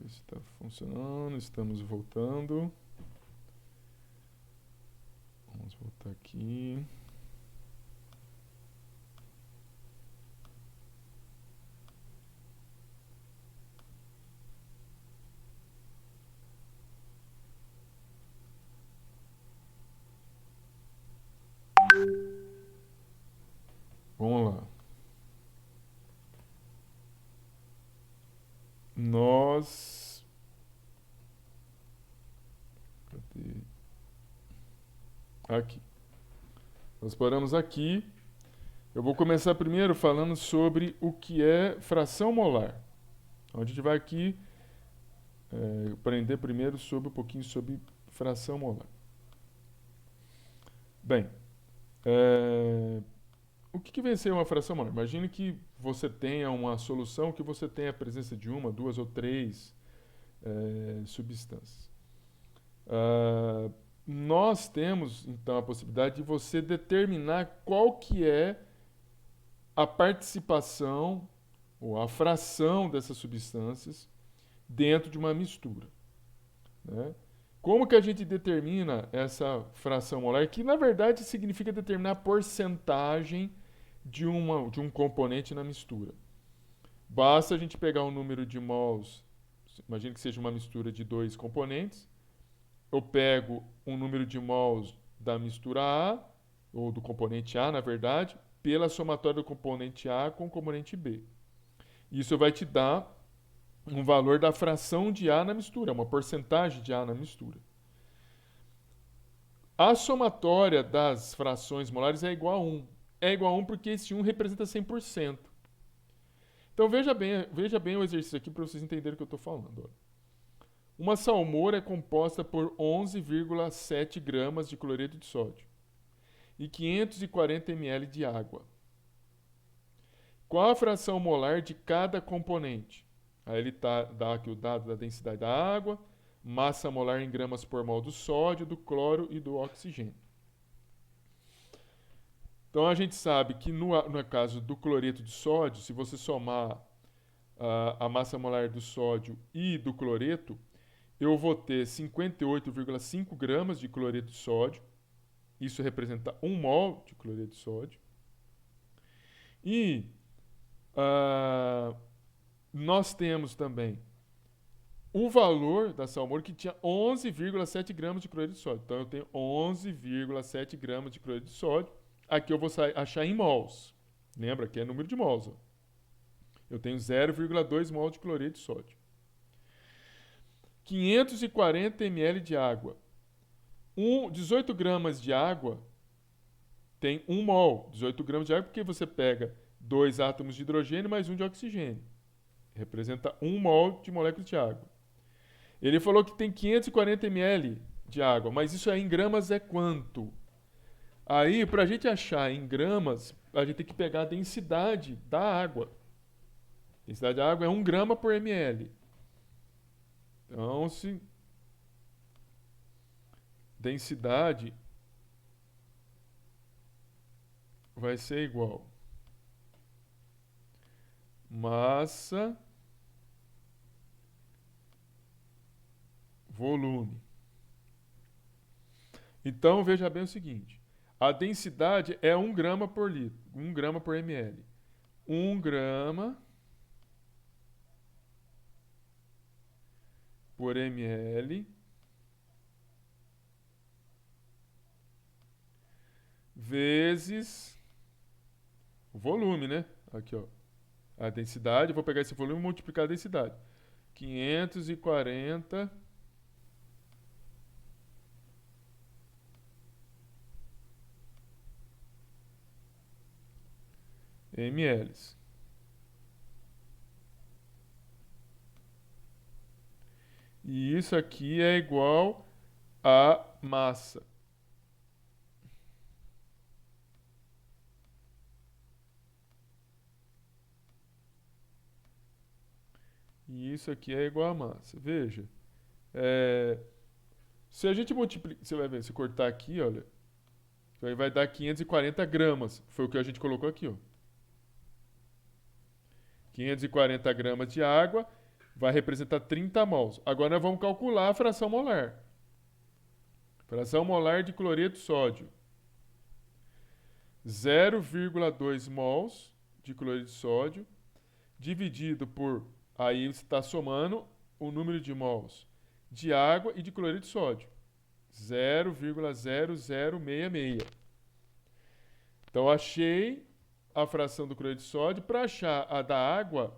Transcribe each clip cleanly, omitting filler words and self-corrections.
ver se está funcionando. Estamos voltando. Vamos voltar aqui. Vamos lá. Nós... Cadê? Aqui. Nós paramos aqui. Eu vou começar primeiro falando sobre o que é fração molar. Então, a gente vai aqui aprender primeiro sobre um pouquinho sobre fração molar. Bem, o que vem a ser uma fração molar? Imagine que você tenha uma solução que você tenha a presença de uma, duas ou três substâncias. Nós temos, então, a possibilidade de você determinar qual que é a participação ou a fração dessas substâncias dentro de uma mistura, né? Como que a gente determina essa fração molar? Que, na verdade, significa determinar a porcentagem de um componente na mistura. Basta a gente pegar um número de mols, imagine que seja uma mistura de dois componentes. Eu pego um número de mols da mistura A, ou do componente A, na verdade, pela somatória do componente A com o componente B. Isso vai te dar um valor da fração de A na mistura, uma porcentagem de A na mistura. A somatória das frações molares é igual a 1. É igual a 1 porque esse 1 representa 100%. Então veja bem o exercício aqui para vocês entenderem o que eu estou falando. Uma salmoura é composta por 11,7 gramas de cloreto de sódio e 540 ml de água. Qual a fração molar de cada componente? Aí ele dá aqui o dado da densidade da água, massa molar em gramas por mol do sódio, do cloro e do oxigênio. Então a gente sabe que no caso do cloreto de sódio, se você somar a massa molar do sódio e do cloreto, eu vou ter 58,5 gramas de cloreto de sódio. Isso representa 1 mol de cloreto de sódio. E nós temos também o valor da salmoura que tinha 11,7 gramas de cloreto de sódio. Então eu tenho 11,7 gramas de cloreto de sódio. Aqui eu vou achar em mols. Lembra que é número de mols. Ó. Eu tenho 0,2 mol de cloreto de sódio. 540 ml de água. 18 gramas de água tem 1 mol. 18 gramas de água porque você pega 2 átomos de hidrogênio mais 1 de oxigênio. Representa 1 mol de moléculas de água. Ele falou que tem 540 ml de água, mas isso aí em gramas é quanto? Aí, para a gente achar em gramas, a gente tem que pegar a densidade da água. A densidade da água é 1 grama por ml. Então, se densidade vai ser igual massa volume. Então, veja bem o seguinte. A densidade é 1 grama por litro, 1 grama por ml. 1 grama por ml vezes o volume, né? Aqui, ó. A densidade, vou pegar esse volume e multiplicar a densidade. 540 ml. E isso aqui é igual a massa. E isso aqui é igual a massa. Veja. Se a gente multiplicar, você vai ver, se cortar aqui, olha, vai dar 540 gramas. Foi o que a gente colocou aqui, ó. 540 gramas de água vai representar 30 mols. Agora nós vamos calcular a fração molar. Fração molar de cloreto de sódio. 0,2 mols de cloreto de sódio dividido por, aí você está somando o número de mols de água e de cloreto de sódio. 0,0066. Então, achei a fração do cloreto de sódio. Para achar a da água,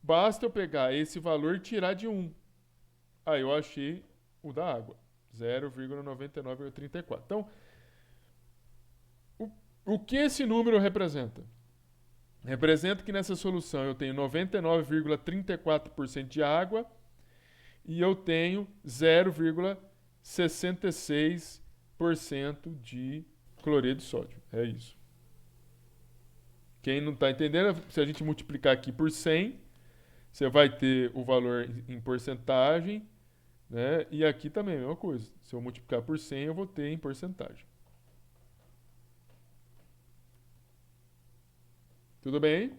basta eu pegar esse valor e tirar de 1. Aí eu achei o da água, 0,9934. Então, o que esse número representa? Representa que nessa solução eu tenho 99,34% de água e eu tenho 0,66% de cloreto de sódio. É isso. Quem não está entendendo, se a gente multiplicar aqui por 100, você vai ter o valor em porcentagem, né? E aqui também a mesma coisa. Se eu multiplicar por 100, eu vou ter em porcentagem. Tudo bem?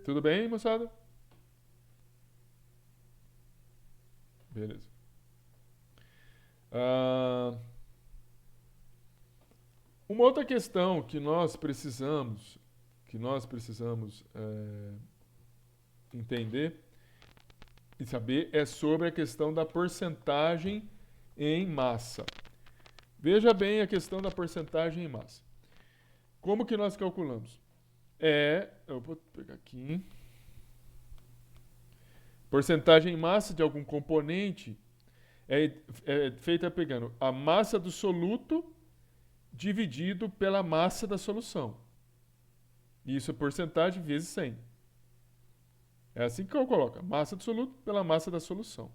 Tudo bem, moçada? Beleza. Uma outra questão que nós precisamos entender e saber é sobre a questão da porcentagem em massa. Veja bem a questão da porcentagem em massa. Como que nós calculamos? Eu vou pegar aqui. Porcentagem em massa de algum componente é feita pegando a massa do soluto dividido pela massa da solução. Isso é porcentagem vezes 100. É assim que eu coloco. Massa do soluto pela massa da solução.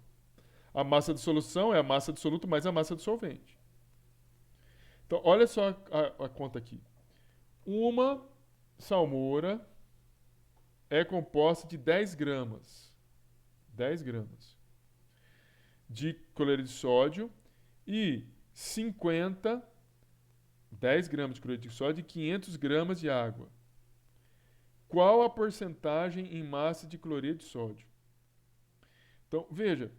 A massa de solução é a massa do soluto mais a massa do solvente. Então, olha só a conta aqui. Uma salmoura é composta de 10 gramas. 10 gramas de cloreto de sódio e 10 gramas de cloreto de sódio e 500 gramas de água. Qual a porcentagem em massa de cloreto de sódio? Então, veja,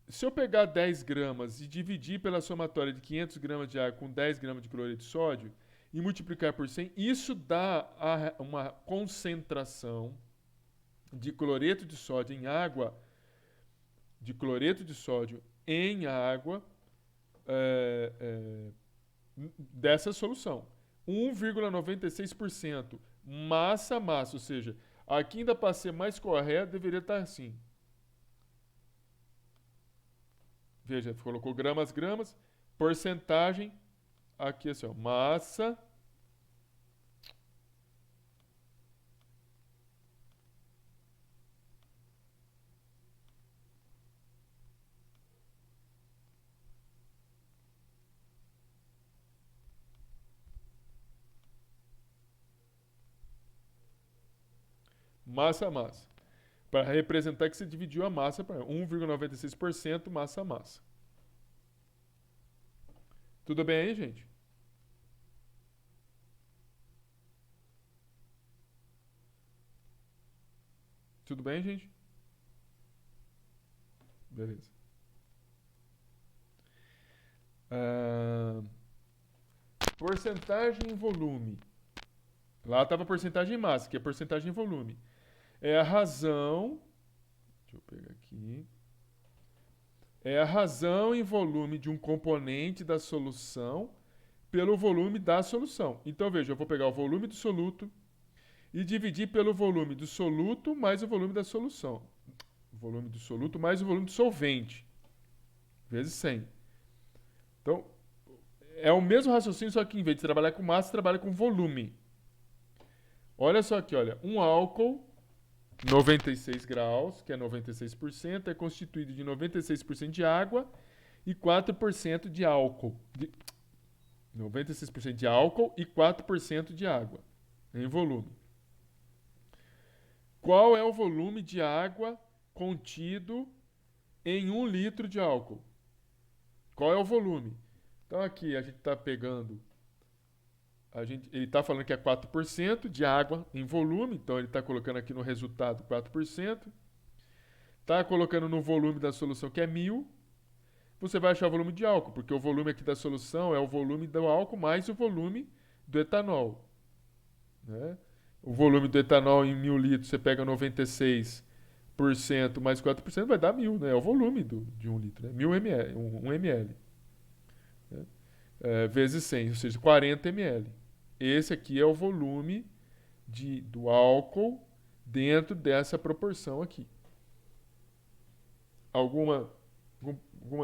se eu pegar 10 gramas e dividir pela somatória de 500 gramas de água com 10 gramas de cloreto de sódio e multiplicar por 100, isso dá uma concentração de cloreto de sódio em água, dessa solução. 1,96% massa a massa, ou seja, aqui ainda para ser mais correto deveria estar assim. Veja, colocou gramas, porcentagem, aqui assim, ó, massa a massa. Para representar que você dividiu a massa para 1,96% massa a massa. Tudo bem aí, gente? Tudo bem, gente? Beleza. Porcentagem em volume. Lá estava porcentagem em massa, que é porcentagem em volume. É a razão. Deixa eu pegar aqui. É a razão em volume de um componente da solução pelo volume da solução. Então, veja, eu vou pegar o volume do soluto e dividir pelo volume do soluto mais o volume da solução. O volume do soluto mais o volume do solvente. Vezes 100. Então, é o mesmo raciocínio, só que em vez de trabalhar com massa, trabalha com volume. Olha só aqui, olha. Um álcool, 96 graus, que é 96%, é constituído de 96% de água e 4% de álcool. 96% de álcool e 4% de água em volume. Qual é o volume de água contido em 1 litro de álcool? Qual é o volume? Então aqui a gente está pegando ele está falando que é 4% de água em volume, então ele está colocando aqui no resultado 4%. Está colocando no volume da solução que é 1.000. Você vai achar o volume de álcool, porque o volume aqui da solução é o volume do álcool mais o volume do etanol. Né? O volume do etanol em 1.000 litros, você pega 96% mais 4%, vai dar 1.000, né? É o volume de 1 litro, né? 1.000 ml, 1 ml. Né? Vezes 100, ou seja, 40 ml. Esse aqui é o volume do álcool dentro dessa proporção aqui. Alguma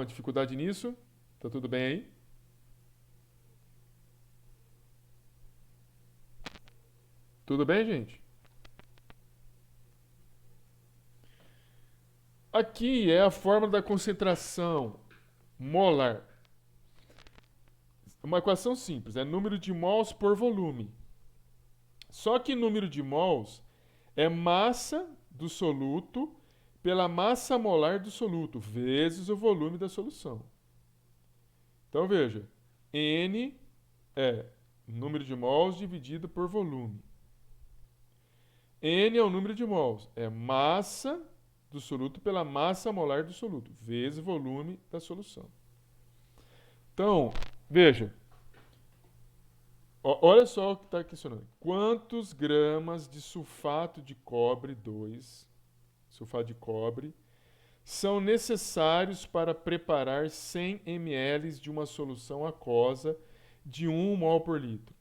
dificuldade nisso? Tá tudo bem aí? Tudo bem, gente? Aqui é a fórmula da concentração molar. Uma equação simples, é número de mols por volume. Só que número de mols é massa do soluto pela massa molar do soluto, vezes o volume da solução. Então veja, N é número de mols dividido por volume. N é o número de mols, é massa do soluto pela massa molar do soluto, vezes o volume da solução. Então, veja, olha só o que está questionando. Quantos gramas de sulfato de cobre 2, sulfato de cobre, são necessários para preparar 100 ml de uma solução aquosa de 1 mol por litro?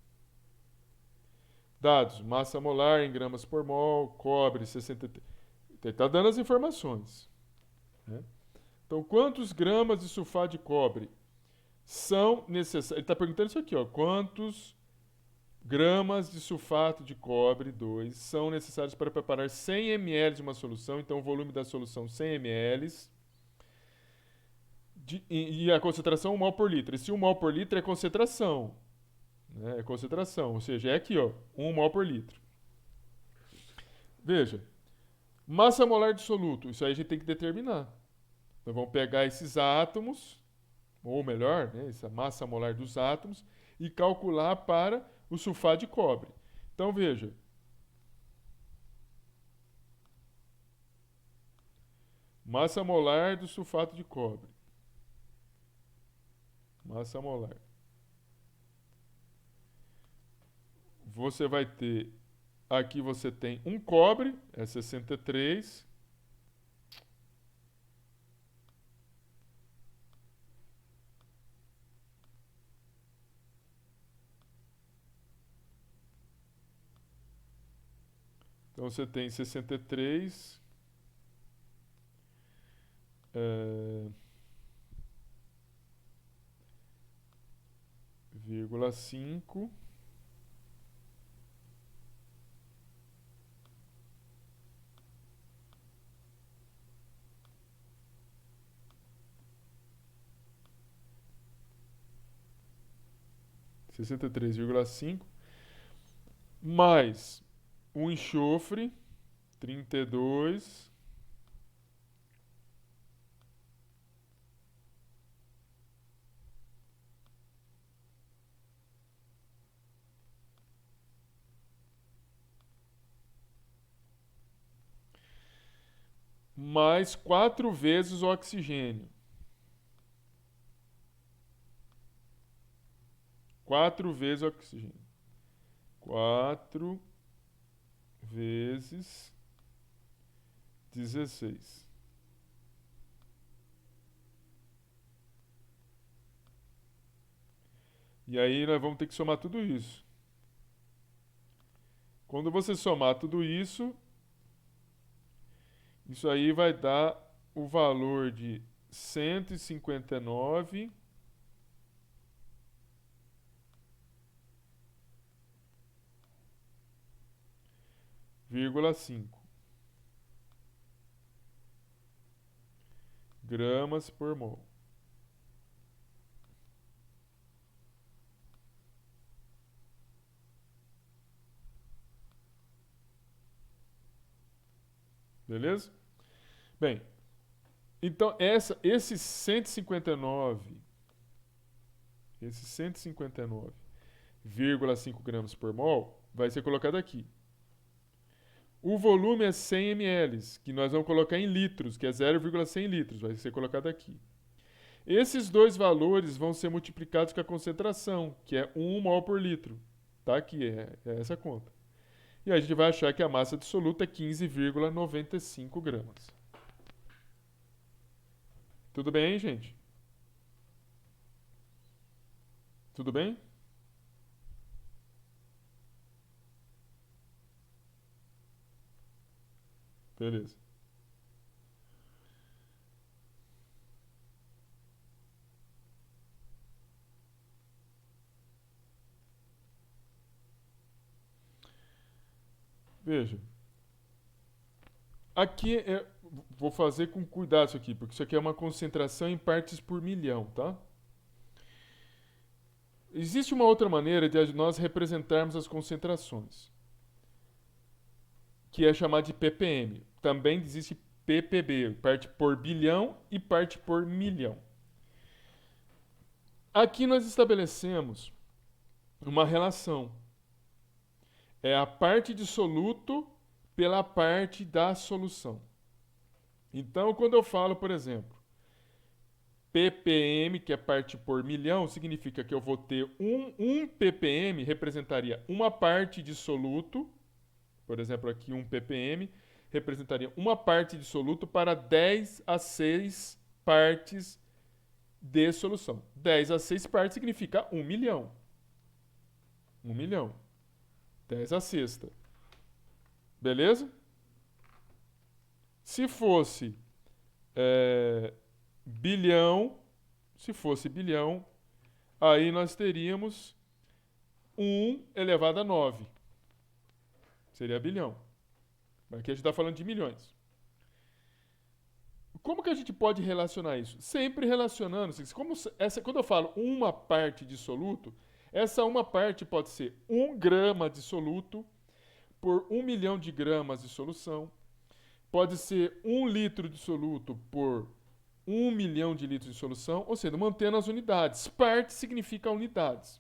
Dados: massa molar em gramas por mol, cobre 63. Ele está dando as informações. Né? Então, quantos gramas de sulfato de cobre são necessários? Ele está perguntando isso aqui, ó. Quantos gramas de sulfato de cobre 2 são necessários para preparar 100 ml de uma solução? Então, o volume da solução 100 ml. E a concentração 1 mol por litro. Esse 1 mol por litro é concentração. Né? É concentração, ou seja, é aqui, ó, 1 mol por litro. Veja, massa molar de soluto, isso aí a gente tem que determinar. Nós vamos pegar esses átomos, ou melhor, né, essa massa molar dos átomos, e calcular para o sulfato de cobre. Então veja, massa molar do sulfato de cobre. Massa molar. Você vai ter, aqui você tem um cobre, é 63. Então você tem 63, vírgula 5 63,5 mais o enxofre 32 mais 4 vezes o oxigênio. 4 vezes o oxigênio. 4 vezes 16. E aí nós vamos ter que somar tudo isso. Quando você somar tudo isso, isso aí vai dar o valor de 159,5 gramas por mol. Beleza? Bem, então esse 159 0,5 gramas por mol, vai ser colocado aqui. O volume é 100 ml, que nós vamos colocar em litros, que é 0,100 litros, vai ser colocado aqui. Esses dois valores vão ser multiplicados com a concentração, que é 1 mol por litro. Tá aqui, é essa conta. E a gente vai achar que a massa dissoluta é 15,95 gramas. Tudo bem, gente? Tudo bem? Beleza. Veja. Aqui vou fazer com cuidado isso aqui, porque isso aqui é uma concentração em partes por milhão, tá? Existe uma outra maneira de nós representarmos as concentrações, que é chamada de ppm. Também existe ppb, parte por bilhão e parte por milhão. Aqui nós estabelecemos uma relação. É a parte de soluto pela parte da solução. Então, quando eu falo, por exemplo, ppm, que é parte por milhão, significa que eu vou ter um ppm representaria uma parte de soluto, por exemplo, aqui 1 ppm, representaria uma parte de soluto para 10 a 6 partes de solução. 10 a 6 partes significa 1 milhão. 1 milhão. 10 a sexta. Beleza? Se fosse bilhão, aí nós teríamos 1 elevado a 9. Seria bilhão. Aqui a gente está falando de milhões. Como que a gente pode relacionar isso? Sempre relacionando. Quando eu falo uma parte de soluto, essa uma parte pode ser 1 grama de soluto por 1 milhão de gramas de solução. Pode ser 1 litro de soluto por 1 milhão de litros de solução, ou seja, mantendo as unidades. Parte significa unidades.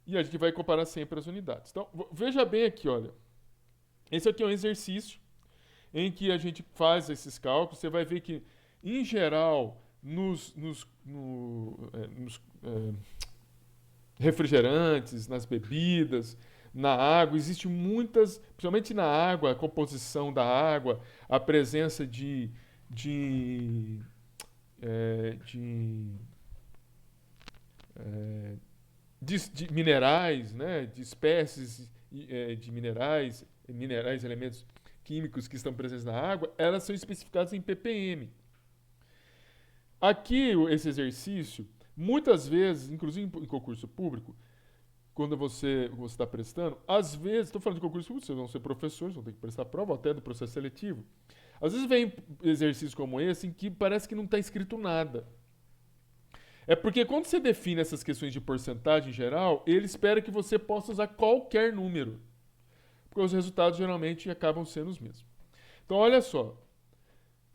E a gente vai comparar sempre as unidades. Então, veja bem aqui, olha. Esse aqui é um exercício em que a gente faz esses cálculos. Você vai ver que, em geral, nos refrigerantes, nas bebidas, na água, existe muitas, principalmente na água, a composição da água, a presença de minerais, né, de espécies de minerais, elementos químicos que estão presentes na água, elas são especificadas em ppm. Aqui, esse exercício, muitas vezes, inclusive em concurso público, quando você está prestando, às vezes, estou falando de concurso público, vocês vão ser professores, vão ter que prestar prova, até do processo seletivo. Às vezes vem exercícios como esse em que parece que não está escrito nada. É porque quando você define essas questões de porcentagem em geral, ele espera que você possa usar qualquer número. Porque os resultados geralmente acabam sendo os mesmos. Então, olha só.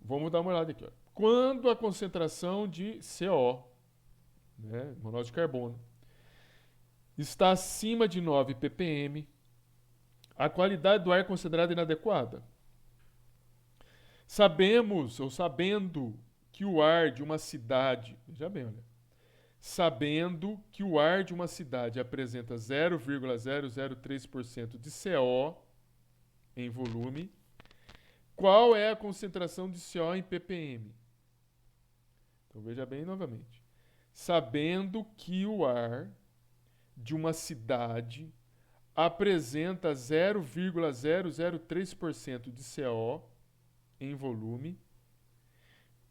Vamos dar uma olhada aqui. Ó. Quando a concentração de CO, né, monóxido de carbono, está acima de 9 ppm, a qualidade do ar é considerada inadequada. Sabendo que o ar de uma cidade, veja bem, olha, sabendo que o ar de uma cidade apresenta 0,003% de CO em volume, qual é a concentração de CO em ppm? Então veja bem novamente. Sabendo que o ar de uma cidade apresenta 0,003% de CO em volume,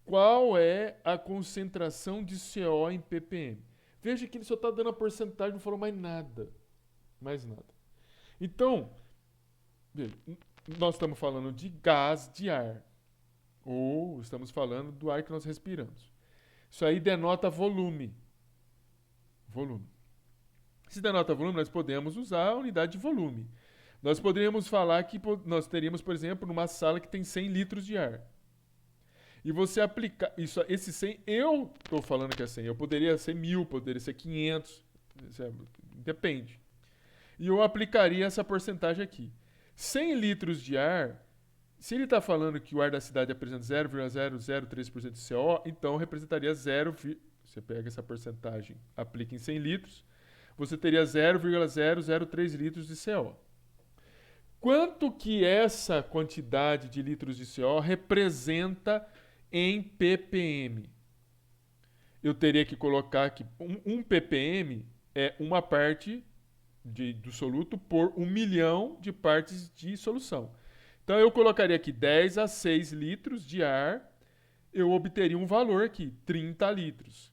qual é a concentração de CO em ppm? Veja que ele só está dando a porcentagem, não falou mais nada. Mais nada. Então, veja, nós estamos falando de gás de ar. Ou estamos falando do ar que nós respiramos. Isso aí denota volume. Volume. Se denota volume, nós podemos usar a unidade de volume. Nós poderíamos falar que nós teríamos, por exemplo, numa sala que tem 100 litros de ar. E você aplicar esse 100, eu estou falando que é 100, eu poderia ser 1000, poderia ser 500, Depende. E eu aplicaria essa porcentagem aqui. 100 litros de ar, se ele está falando que o ar da cidade apresenta 0,003% de CO, então representaria 0, você pega essa porcentagem, aplica em 100 litros, você teria 0,003 litros de CO. Quanto que essa quantidade de litros de CO representa em ppm? Eu teria que colocar que 1 ppm é uma parte do soluto por 1 milhão de partes de solução. Então eu colocaria aqui 10 a 6 litros de ar, eu obteria um valor aqui, 30 litros.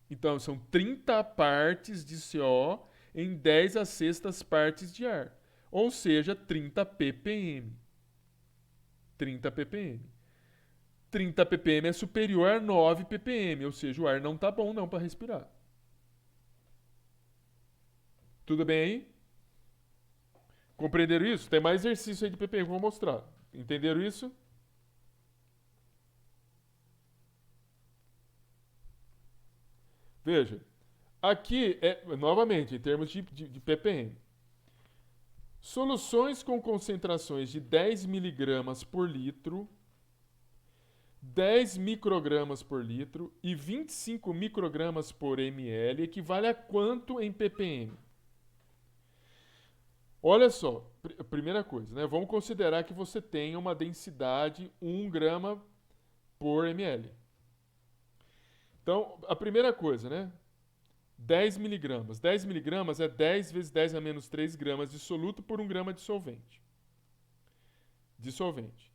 Então são 30 partes de CO em 10 a sextas partes de ar. Ou seja, 30 ppm. 30 ppm. 30 ppm é superior a 9 ppm, ou seja, o ar não está bom não para respirar. Tudo bem aí? Compreenderam isso? Tem mais exercício aí de ppm que eu vou mostrar. Entenderam isso? Veja, aqui é, novamente, em termos de ppm. Soluções com concentrações de 10 miligramas por litro, 10 microgramas por litro e 25 microgramas por ml equivale a quanto em ppm? Olha só, primeira coisa, né? Vamos considerar que você tem uma densidade 1 grama por ml. Então, a primeira coisa, né? 10 miligramas. 10 miligramas é 10 vezes 10 a menos 3 gramas de soluto por 1 grama de solvente. Dissolvente.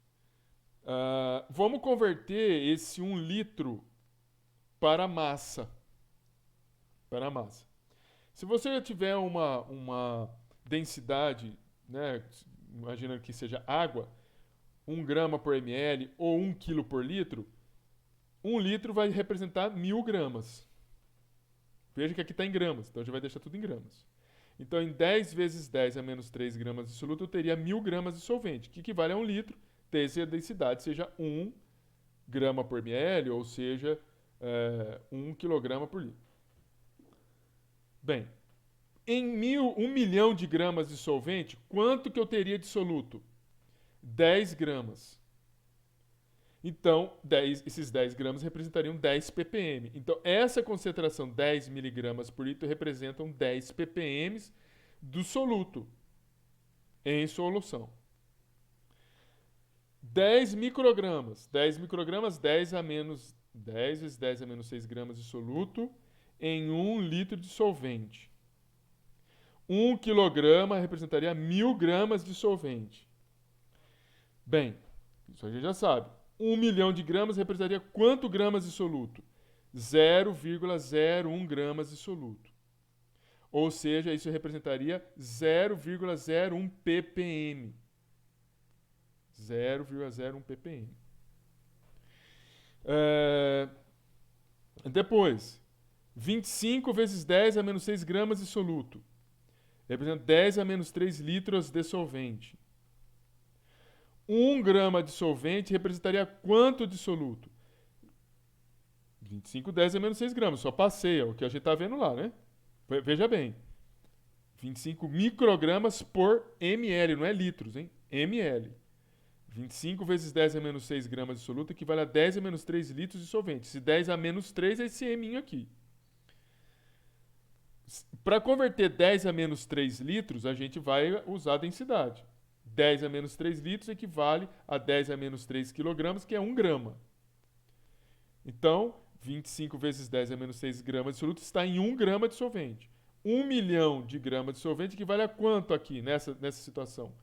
Vamos converter esse 1 litro para massa. Para massa. Se você tiver uma densidade, né, imagina que seja água, 1 grama por ml ou 1 quilo por litro, 1 litro vai representar 1.000 gramas. Veja que aqui está em gramas, então a gente vai deixar tudo em gramas. Então, em 10 vezes 10 a menos 3 gramas de soluto, eu teria 1.000 gramas de solvente, que equivale a 1 litro, desde a densidade seja 1 grama por ml, ou seja, 1 quilograma por litro. Bem, em 1 milhão de gramas de solvente, quanto que eu teria de soluto? 10 gramas. Então, esses 10 gramas representariam 10 ppm. Então, essa concentração 10 miligramas por litro representam 10 ppm do soluto em solução. 10 microgramas. 10 microgramas, 10 a menos 10 vezes 10 a menos 6 gramas de soluto em 1 litro de solvente. 1 quilograma representaria 1.000 gramas de solvente. Bem, isso a gente já sabe. 1 milhão de gramas representaria quanto gramas de soluto? 0,01 gramas de soluto. Ou seja, isso representaria 0,01 ppm. 0,01 ppm. Depois, 25 vezes 10 a menos 6 gramas de soluto. Representa 10 a menos 3 litros de solvente. 1 grama de solvente representaria quanto de soluto? 25, 10 a menos 6 gramas. Só passei, é o que a gente está vendo lá, né? Veja bem. 25 microgramas por ml, não é litros, hein? ml. 25 vezes 10 a menos 6 gramas de soluto equivale a 10 a menos 3 litros de solvente. Se 10 a menos 3 é esse M aqui. Para converter 10 a menos 3 litros, a gente vai usar a densidade. 10 a menos 3 litros equivale a 10 a menos 3 quilogramas, que é 1 grama. Então, 25 vezes 10 a menos 6 gramas de soluto está em 1 grama de solvente. 1 milhão de gramas de solvente equivale a quanto aqui, nessa situação?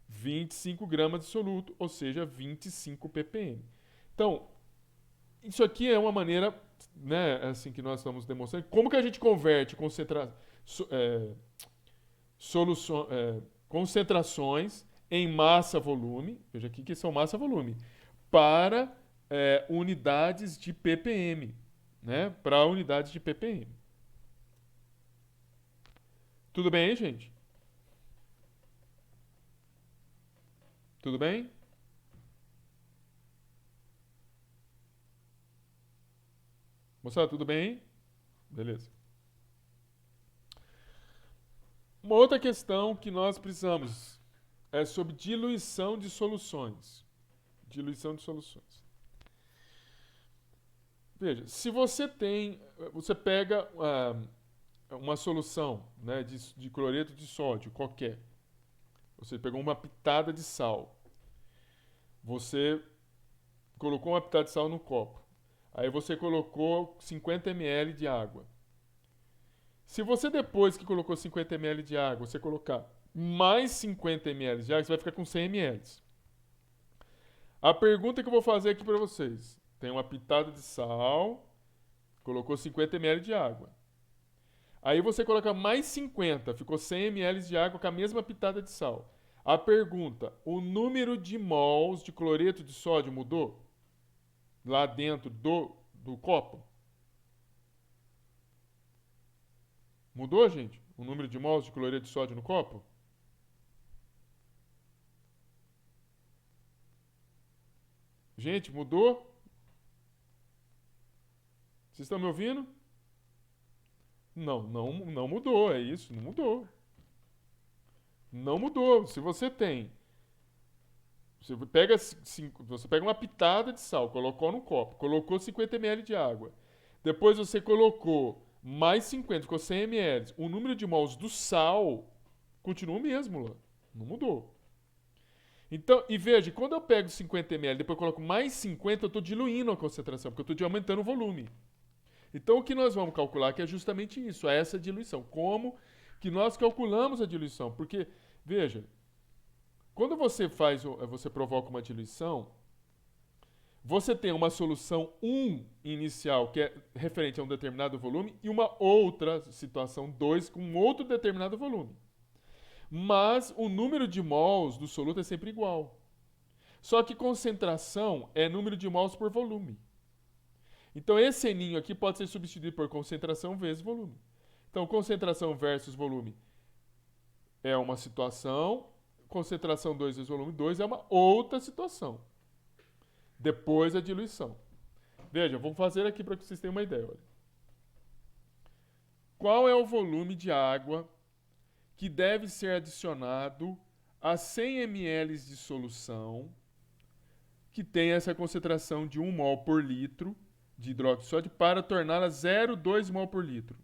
25 gramas de soluto, ou seja, 25 ppm. Então, isso aqui é uma maneira, né, assim que nós estamos demonstrando. Como que a gente converte concentrações em massa-volume, veja aqui que são massa-volume, para unidades de ppm, né, para unidades de ppm. Tudo bem aí, gente? Tudo bem? Moçada, tudo bem aí? Beleza. Uma outra questão que nós precisamos é sobre diluição de soluções. Diluição de soluções. Veja, se você pega uma solução, né, de cloreto de sódio qualquer, você pegou uma pitada de sal, você colocou uma pitada de sal no copo, aí você colocou 50 ml de água. Se você depois que colocou 50 ml de água, você colocar mais 50 ml de água, você vai ficar com 100 ml. A pergunta que eu vou fazer aqui para vocês: tem uma pitada de sal, colocou 50 ml de água. Aí você coloca mais 50, ficou 100 ml de água com a mesma pitada de sal. A pergunta: o número de mols de cloreto de sódio mudou? Lá dentro do copo? Mudou, gente? O número de mols de cloreto de sódio no copo? Gente, mudou? Vocês estão me ouvindo? Não mudou, é isso, não mudou. Não mudou. Se você tem, você pega uma pitada de sal, colocou no copo, colocou 50 ml de água. Depois você colocou mais 50, ficou 100 ml. O número de mols do sal continua o mesmo lá. Não mudou. Então, e veja, quando eu pego 50 ml, depois eu coloco mais 50, eu estou diluindo a concentração, porque eu estou aumentando o volume. Então, o que nós vamos calcular que é justamente isso, é essa diluição. Como que nós calculamos a diluição? Porque, veja, quando você provoca uma diluição, você tem uma solução 1 inicial, que é referente a um determinado volume, e uma outra situação 2 com um outro determinado volume. Mas o número de mols do soluto é sempre igual. Só que concentração é número de mols por volume. Então esse N aqui pode ser substituído por concentração vezes volume. Então concentração versus volume é uma situação, concentração 2 vezes volume 2 é uma outra situação. Depois a diluição. Veja, vou fazer aqui para que vocês tenham uma ideia. Olha. Qual é o volume de água que deve ser adicionado a 100 ml de solução que tem essa concentração de 1 mol por litro de hidróxido de sódio para torná-la 0,2 mol por litro?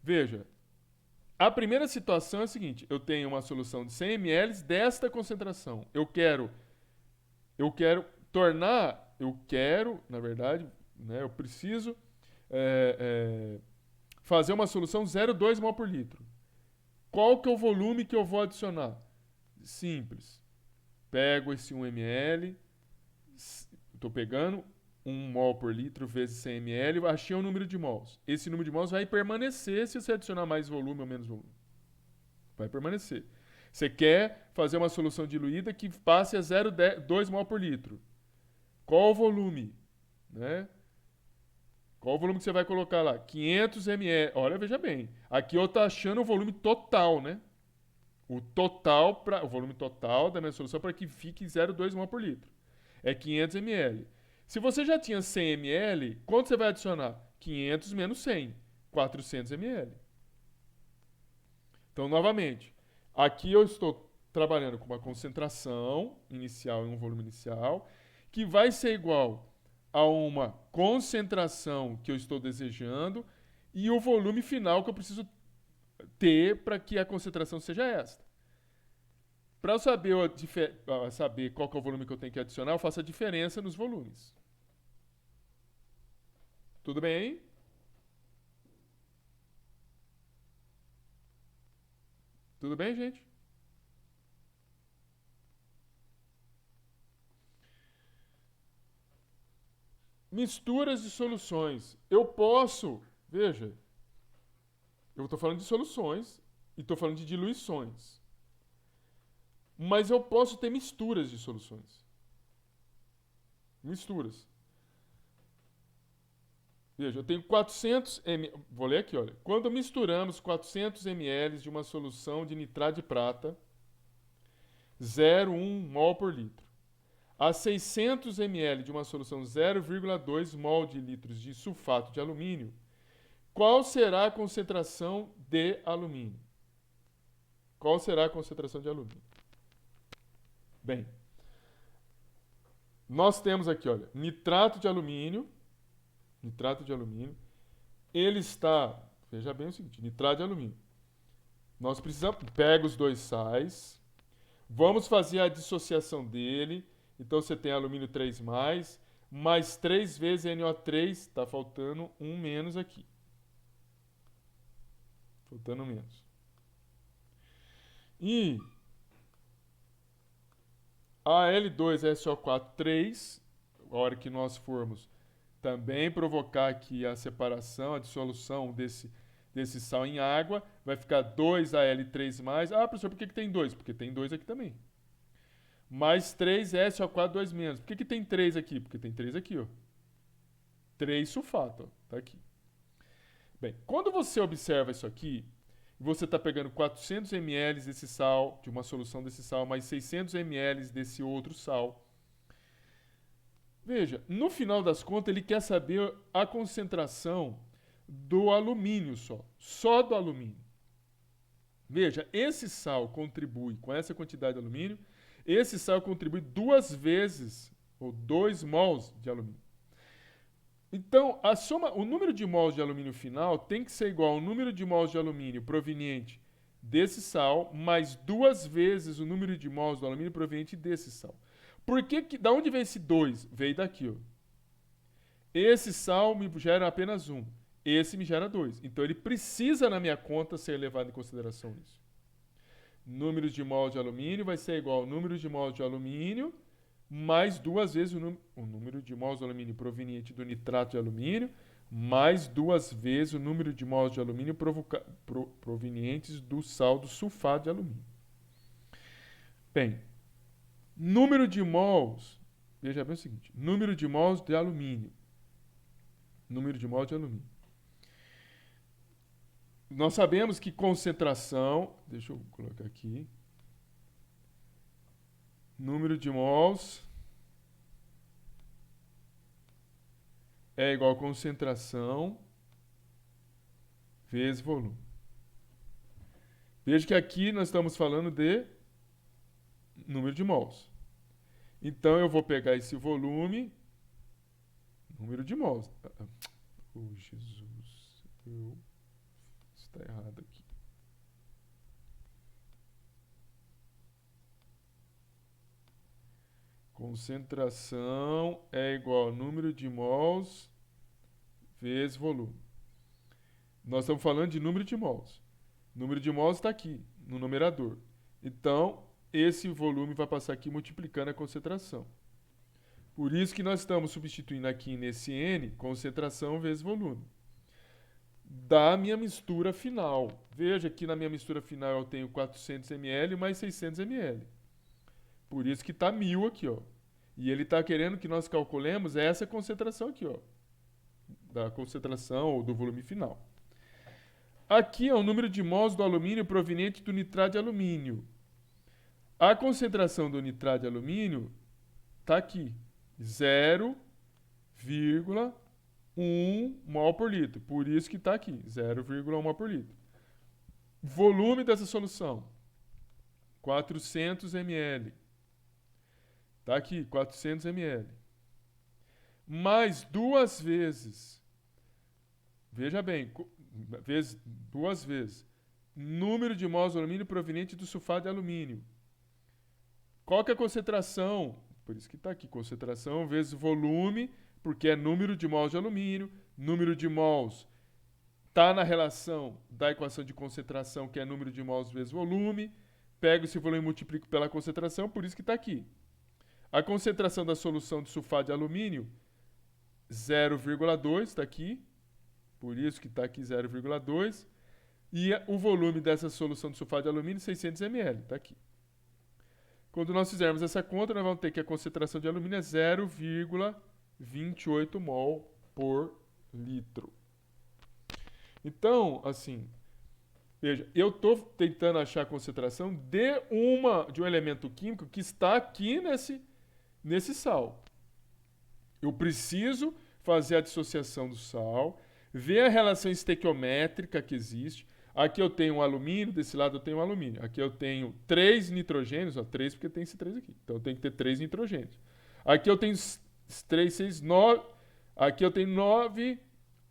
Veja, a primeira situação é a seguinte: eu tenho uma solução de 100 ml desta concentração. Eu quero tornar, na verdade, né, eu preciso fazer uma solução 0,2 mol por litro. Qual que é o volume que eu vou adicionar? Simples. Pego esse 1 ml, estou pegando 1 mol por litro vezes 100 ml, achei o número de mols. Esse número de mols vai permanecer se você adicionar mais volume ou menos volume. Vai permanecer. Você quer fazer uma solução diluída que passe a 0,2 mol por litro. Qual o volume? Né? Qual o volume que você vai colocar lá? 500 ml. Olha, veja bem. Aqui eu estou achando o volume total, né? O volume total da minha solução para que fique 0,2 mol por litro. É 500 ml. Se você já tinha 100 ml, quanto você vai adicionar? 500 menos 100. 400 ml. Então, novamente, aqui eu estou trabalhando com uma concentração inicial e um volume inicial, que vai ser igual a uma concentração que eu estou desejando e o volume final que eu preciso ter para que a concentração seja esta. Para eu saber qual que é o volume que eu tenho que adicionar, eu faço a diferença nos volumes. Tudo bem aí? Tudo bem, gente? Misturas de soluções. Veja, eu estou falando de soluções e estou falando de diluições. Mas eu posso ter misturas de soluções. Misturas. Veja, eu tenho 400 ml. Vou ler aqui, olha. Quando misturamos 400 ml de uma solução de nitrato de prata, 0,1 mol por litro, a 600 ml de uma solução 0,2 mol de litros de sulfato de alumínio, qual será a concentração de alumínio? qual será a concentração de alumínio? Bem, nós temos aqui, olha, nitrato de alumínio, ele está, veja bem o seguinte, nitrato de alumínio. Nós precisamos, pega os dois sais, vamos fazer a dissociação dele, então você tem alumínio 3+, mais 3 vezes NO3, está faltando um menos aqui. Faltando menos. E Al2SO4 3, a hora que nós formos também provocar aqui a separação, a dissolução desse sal em água, vai ficar 2Al3+. Ah, professor, por que tem 2? Porque tem 2 aqui também. Mais 3SO4 2-. Por que tem 3 aqui? Porque tem 3 aqui, ó. 3 sulfato, ó. Tá aqui. Bem, quando você observa isso aqui, você está pegando 400 ml desse sal, de uma solução desse sal, mais 600 ml desse outro sal. Veja, no final das contas, ele quer saber a concentração do alumínio só do alumínio. Veja, esse sal contribui com essa quantidade de alumínio, esse sal contribui 2 vezes, ou 2 mols de alumínio. Então, o número de mols de alumínio final tem que ser igual ao número de mols de alumínio proveniente desse sal, mais 2 vezes o número de mols do alumínio proveniente desse sal. Da onde vem esse 2? Veio daqui, ó. Esse sal me gera apenas 1. Esse me gera 2. Então, ele precisa, na minha conta, ser levado em consideração isso. Número de mols de alumínio vai ser igual ao número de mols de alumínio mais 2 vezes o número de mols de alumínio proveniente do nitrato de alumínio, mais 2 vezes o número de mols de alumínio provenientes do sal do sulfato de alumínio. Bem, número de mols, veja bem o seguinte, número de mols de alumínio. Número de mols de alumínio. Nós sabemos que concentração, deixa eu colocar aqui, número de mols é igual a concentração vezes volume. Veja que aqui nós estamos falando de número de mols. Então, eu vou pegar esse volume, número de mols. Oh, Jesus, está errado aqui. Concentração é igual ao número de mols vezes volume. Nós estamos falando de número de mols. Número de mols está aqui, no numerador. Então, esse volume vai passar aqui multiplicando a concentração. Por isso que nós estamos substituindo aqui nesse N, concentração vezes volume. Da minha mistura final. Veja que na minha mistura final eu tenho 400 ml mais 600 ml. Por isso que está 1000 aqui, ó. E ele está querendo que nós calculemos essa concentração aqui, ó. Da concentração ou do volume final. Aqui é o número de mols do alumínio proveniente do nitrato de alumínio. A concentração do nitrato de alumínio está aqui. 0,1 mol por litro. Por isso que está aqui. 0,1 mol por litro. Volume dessa solução. 400 ml. Está aqui, 400 ml. Mais 2 vezes. Veja bem, vezes 2 vezes. Número de mols de alumínio proveniente do sulfato de alumínio. Qual que é a concentração? Por isso que está aqui, concentração vezes volume, porque é número de mols de alumínio. Número de mols está na relação da equação de concentração, que é número de mols vezes volume. Pego esse volume e multiplico pela concentração, por isso que está aqui. A concentração da solução de sulfato de alumínio, 0,2, está aqui. Por isso que está aqui 0,2. E o volume dessa solução de sulfato de alumínio, 600 ml, está aqui. Quando nós fizermos essa conta, nós vamos ter que a concentração de alumínio é 0,28 mol por litro. Então, assim, veja, eu estou tentando achar a concentração de um elemento químico que está aqui nesse sal. Eu preciso fazer a dissociação do sal, ver a relação estequiométrica que existe. Aqui eu tenho um alumínio, desse lado eu tenho um alumínio. Aqui eu tenho 3 nitrogênios, ó, 3 porque tem esse 3 aqui. Então eu tenho que ter 3 nitrogênios. Aqui eu tenho 3, 6, 9. Aqui eu tenho 9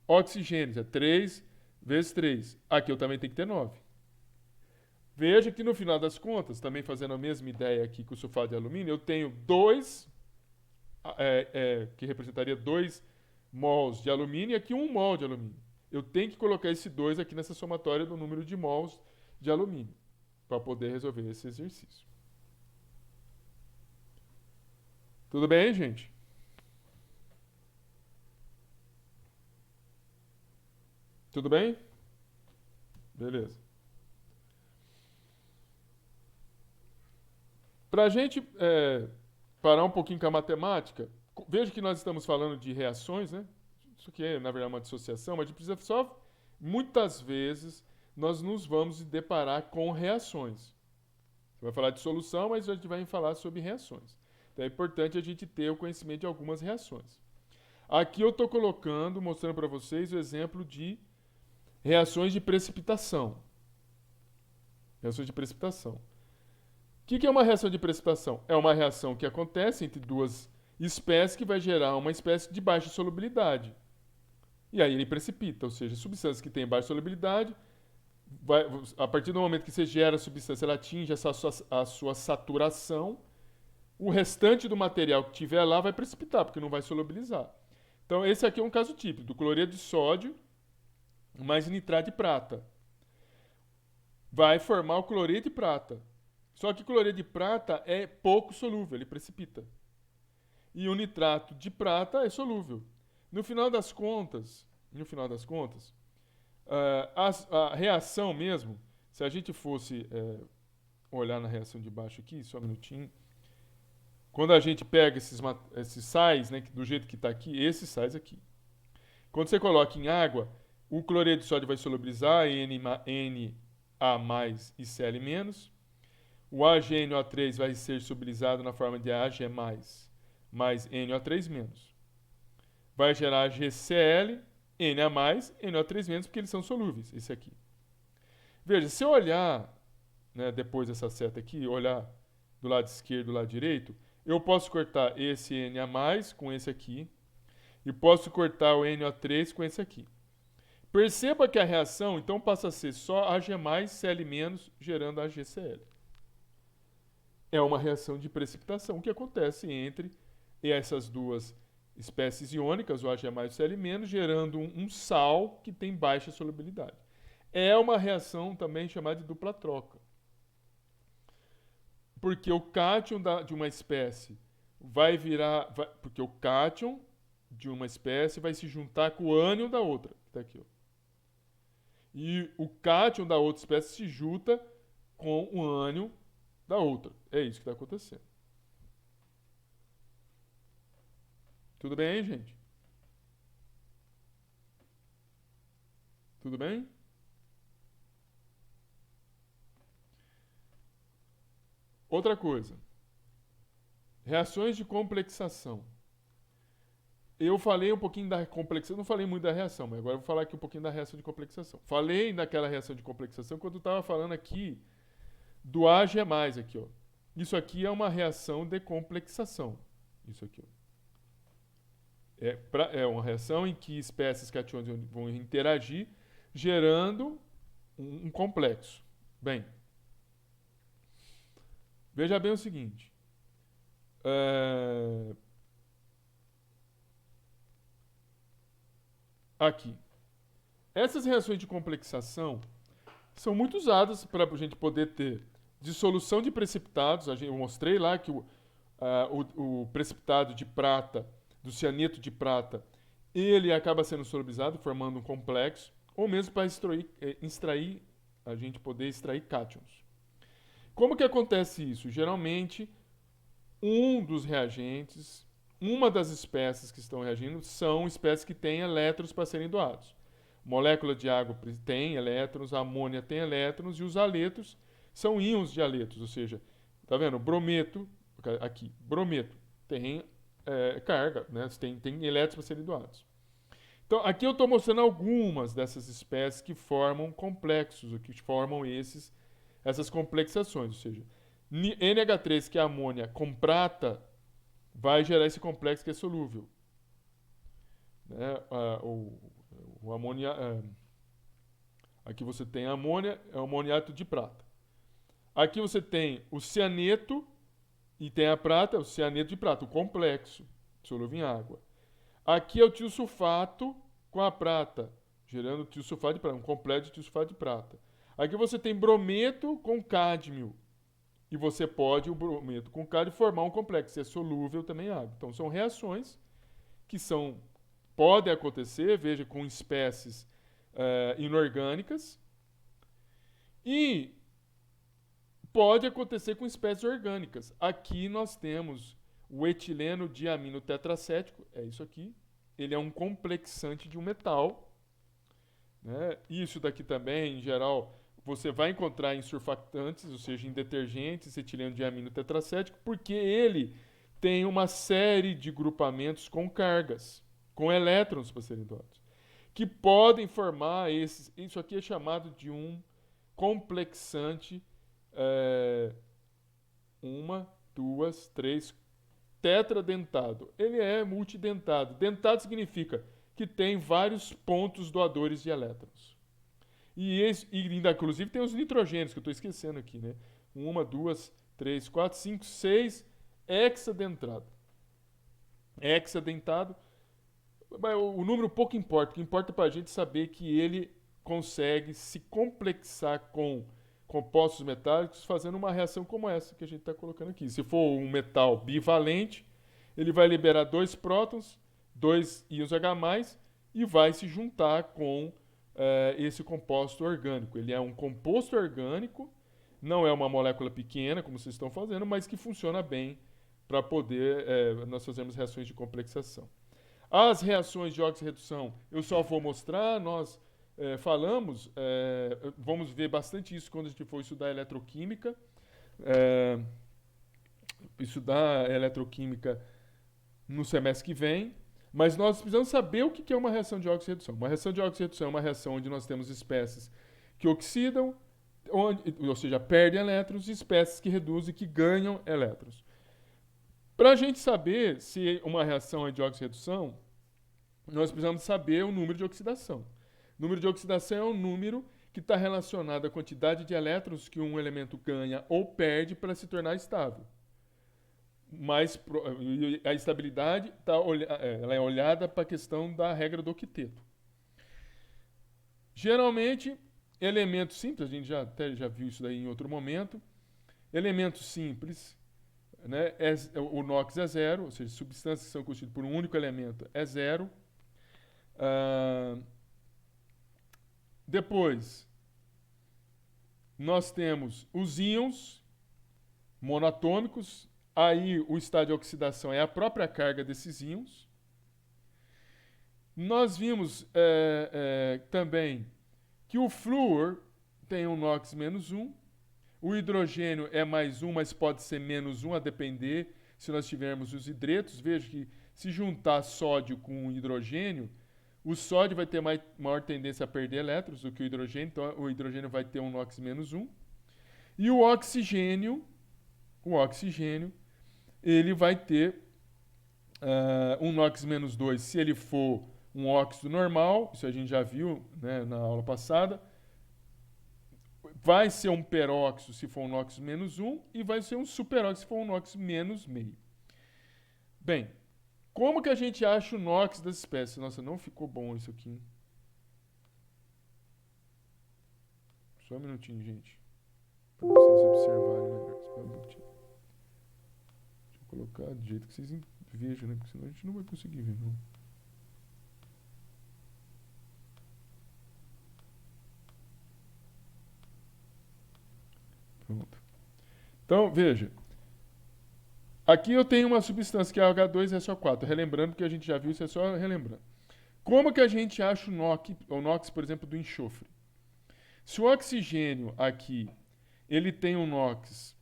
oxigênios, é 3 vezes 3. Aqui eu também tenho que ter 9. Veja que no final das contas, também fazendo a mesma ideia aqui com o sulfato de alumínio, eu tenho 2, que representaria 2 mols de alumínio, e aqui 1 mol de alumínio. Eu tenho que colocar esse 2 aqui nessa somatória do número de mols de alumínio, para poder resolver esse exercício. Tudo bem, gente? Tudo bem? Beleza. Para a gente parar um pouquinho com a matemática, veja que nós estamos falando de reações, né? Isso aqui é, na verdade, uma dissociação, mas a gente precisa só. Muitas vezes nós nos vamos deparar com reações. Você vai falar de solução, mas a gente vai falar sobre reações. Então é importante a gente ter o conhecimento de algumas reações. Aqui eu estou colocando, mostrando para vocês o exemplo de reações de precipitação. Reações de precipitação. O que é uma reação de precipitação? É uma reação que acontece entre duas espécies que vai gerar uma espécie de baixa solubilidade. E aí ele precipita, ou seja, substâncias que têm baixa solubilidade, a partir do momento que você gera a substância, ela atinge a sua saturação, o restante do material que tiver lá vai precipitar, porque não vai solubilizar. Então esse aqui é um caso típico, do cloreto de sódio mais nitrato de prata. Vai formar o cloreto de prata. Só que o cloreto de prata é pouco solúvel, ele precipita. E o nitrato de prata é solúvel. No final das contas, a reação mesmo, se a gente fosse olhar na reação de baixo aqui, só um minutinho, quando a gente pega esses sais, né, do jeito que está aqui, esses sais aqui, quando você coloca em água, o cloreto de sódio vai solubilizar Na e Cl-, o AgNO3 vai ser solubilizado na forma de Ag+, mais NO3-. Vai gerar GCl, Na+, NO3-, porque eles são solúveis, esse aqui. Veja, se eu olhar, né, depois dessa seta aqui, olhar do lado esquerdo e do lado direito, eu posso cortar esse Na+, com esse aqui, e posso cortar o NO3 com esse aqui. Perceba que a reação, então, passa a ser só Ag+, Cl-, gerando AgCl. É uma reação de precipitação que acontece entre essas duas espécies iônicas, o Ag+ e o Cl-, gerando um sal que tem baixa solubilidade. É uma reação também chamada de dupla troca. Porque o cátion de uma espécie porque o cátion de uma espécie vai se juntar com o ânion da outra, que está aqui, ó. E o cátion da outra espécie se junta com o ânion da outra. É isso que está acontecendo. Tudo bem aí, gente? Tudo bem? Outra coisa. Reações de complexação. Eu falei um pouquinho da complexação, não falei muito da reação, mas agora eu vou falar aqui um pouquinho da reação de complexação. Falei daquela reação de complexação quando eu estava falando aqui do Ag+, aqui, ó. Isso aqui é uma reação de complexação. Isso aqui, ó. É uma reação em que espécies cations vão interagir, gerando um complexo. Bem, veja bem o seguinte. Aqui. Essas reações de complexação são muito usadas para a gente poder ter dissolução de precipitados. Eu mostrei lá que o precipitado de prata, do cianeto de prata, ele acaba sendo solubilizado, formando um complexo, ou mesmo para a gente poder extrair cátions. Como que acontece isso? Geralmente, um dos reagentes, uma das espécies que estão reagindo, são espécies que têm elétrons para serem doados. Molécula de água tem elétrons, a amônia tem elétrons, e os haletos são íons de haletos, ou seja, tá vendo? Brometo, tem carga, né? Tem elétrons para serem doados. Então, aqui eu estou mostrando algumas dessas espécies que formam complexos, que formam essas complexações. Ou seja, NH3, que é amônia com prata, vai gerar esse complexo que é solúvel. Né? O amônia, aqui você tem a amônia, é o amoniato de prata. Aqui você tem o cianeto e tem a prata, o cianeto de prata, o complexo, solúvel em água. Aqui é o tiosulfato com a prata, gerando tiosulfato de prata, um complexo de tiosulfato de prata. Aqui você tem brometo com cádmio. E você pode, o brometo com cádmio, formar um complexo, é solúvel também em água. Então, são reações que podem acontecer, veja, com espécies inorgânicas. E pode acontecer com espécies orgânicas. Aqui nós temos o etileno diamino tetracético, é isso aqui. Ele é um complexante de um metal. Né? Isso daqui também, em geral, você vai encontrar em surfactantes, ou seja, em detergentes, etileno diamino tetracético, porque ele tem uma série de grupamentos com cargas, com elétrons, para serem doados, que podem formar isso aqui é chamado de um complexante, uma, duas, três, tetradentado. Ele é multidentado. Dentado significa que tem vários pontos doadores de elétrons. E ainda, inclusive, tem os nitrogênios, que eu estou esquecendo aqui, né? Uma, duas, três, quatro, cinco, seis, hexadentado. Hexadentado, o número pouco importa. O que importa para a gente saber que ele consegue se complexar com compostos metálicos fazendo uma reação como essa que a gente está colocando aqui. Se for um metal bivalente, ele vai liberar 2 prótons, 2 íons H+, e vai se juntar com esse composto orgânico. Ele é um composto orgânico, não é uma molécula pequena, como vocês estão fazendo, mas que funciona bem para poder nós fazermos reações de complexação. As reações de oxirredução eu só vou mostrar, nós falamos, vamos ver bastante isso quando a gente for estudar eletroquímica. Estudar eletroquímica no semestre que vem, mas nós precisamos saber o que é uma reação de oxirredução. Uma reação de oxirredução é uma reação onde nós temos espécies que oxidam, ou seja, perdem elétrons, e espécies que reduzem, que ganham elétrons. Para a gente saber se uma reação é de oxirredução, nós precisamos saber o número de oxidação. O número de oxidação é um número que está relacionado à quantidade de elétrons que um elemento ganha ou perde para se tornar estável. Mas a estabilidade ela é olhada para a questão da regra do octeto. Geralmente, elementos simples, a gente até já viu isso daí em outro momento. Elementos simples, né, o NOx é 0, ou seja, substâncias que são constituídas por um único elemento é 0. Depois, nós temos os íons monatômicos. Aí o estado de oxidação é a própria carga desses íons. Nós vimos também que o flúor tem um NOx -1. O hidrogênio é +1, mas pode ser -1, a depender se nós tivermos os hidretos. Veja que se juntar sódio com hidrogênio, o sódio vai ter maior tendência a perder elétrons do que o hidrogênio, então o hidrogênio vai ter um NOx -1. E o oxigênio, ele vai ter um NOx -2 se ele for um óxido normal, isso a gente já viu, né, na aula passada. Vai ser um peróxido se for um NOx -1 e vai ser um superóxido se for um NOx -0,5. Bem, como que a gente acha o NOx das espécies? Nossa, não ficou bom isso aqui, hein? Só um minutinho, gente. Para vocês observarem melhor. Só um minutinho. Deixa eu colocar do jeito que vocês vejam, né? Porque senão a gente não vai conseguir ver, não. Pronto. Então, veja. Aqui eu tenho uma substância que é H2SO4. Relembrando que a gente já viu, isso é só relembrando. Como que a gente acha o NOx, por exemplo, do enxofre? Se o oxigênio aqui, ele tem um NOx,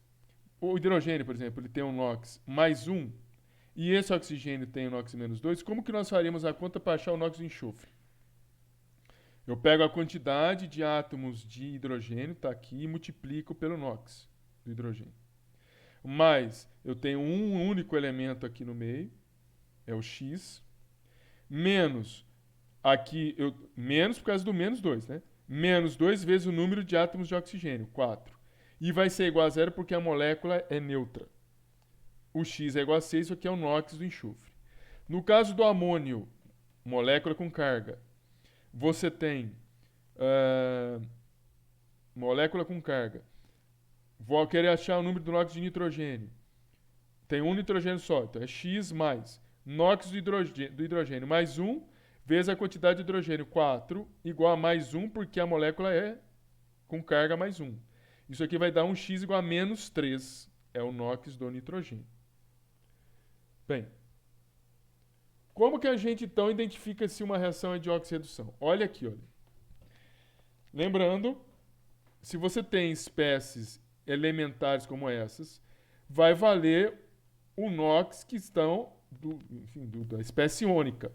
o hidrogênio, por exemplo, ele tem um NOx +1, e esse oxigênio tem um NOx -2, como que nós faríamos a conta para achar o NOx do enxofre? Eu pego a quantidade de átomos de hidrogênio, está aqui, e multiplico pelo NOx do hidrogênio. Mas eu tenho um único elemento aqui no meio, é o X, menos, aqui, menos por causa do menos 2, né? Menos 2 vezes o número de átomos de oxigênio, 4. E vai ser igual a zero porque a molécula é neutra. O X é igual a 6, isso aqui é o NOx do enxofre. No caso do amônio, molécula com carga, você tem molécula com carga. Vou querer achar o número do NOx de nitrogênio. Tem um nitrogênio só, então é X mais NOx do hidrogênio mais 1 vezes a quantidade de hidrogênio, 4, igual a mais 1, porque a molécula é com carga mais 1. Isso aqui vai dar um X igual a menos 3, é o NOx do nitrogênio. Bem, como que a gente então identifica se uma reação é de oxirredução? Olha aqui, olha. Lembrando, se você tem espécies elementares como essas, vai valer o NOx que estão da espécie iônica.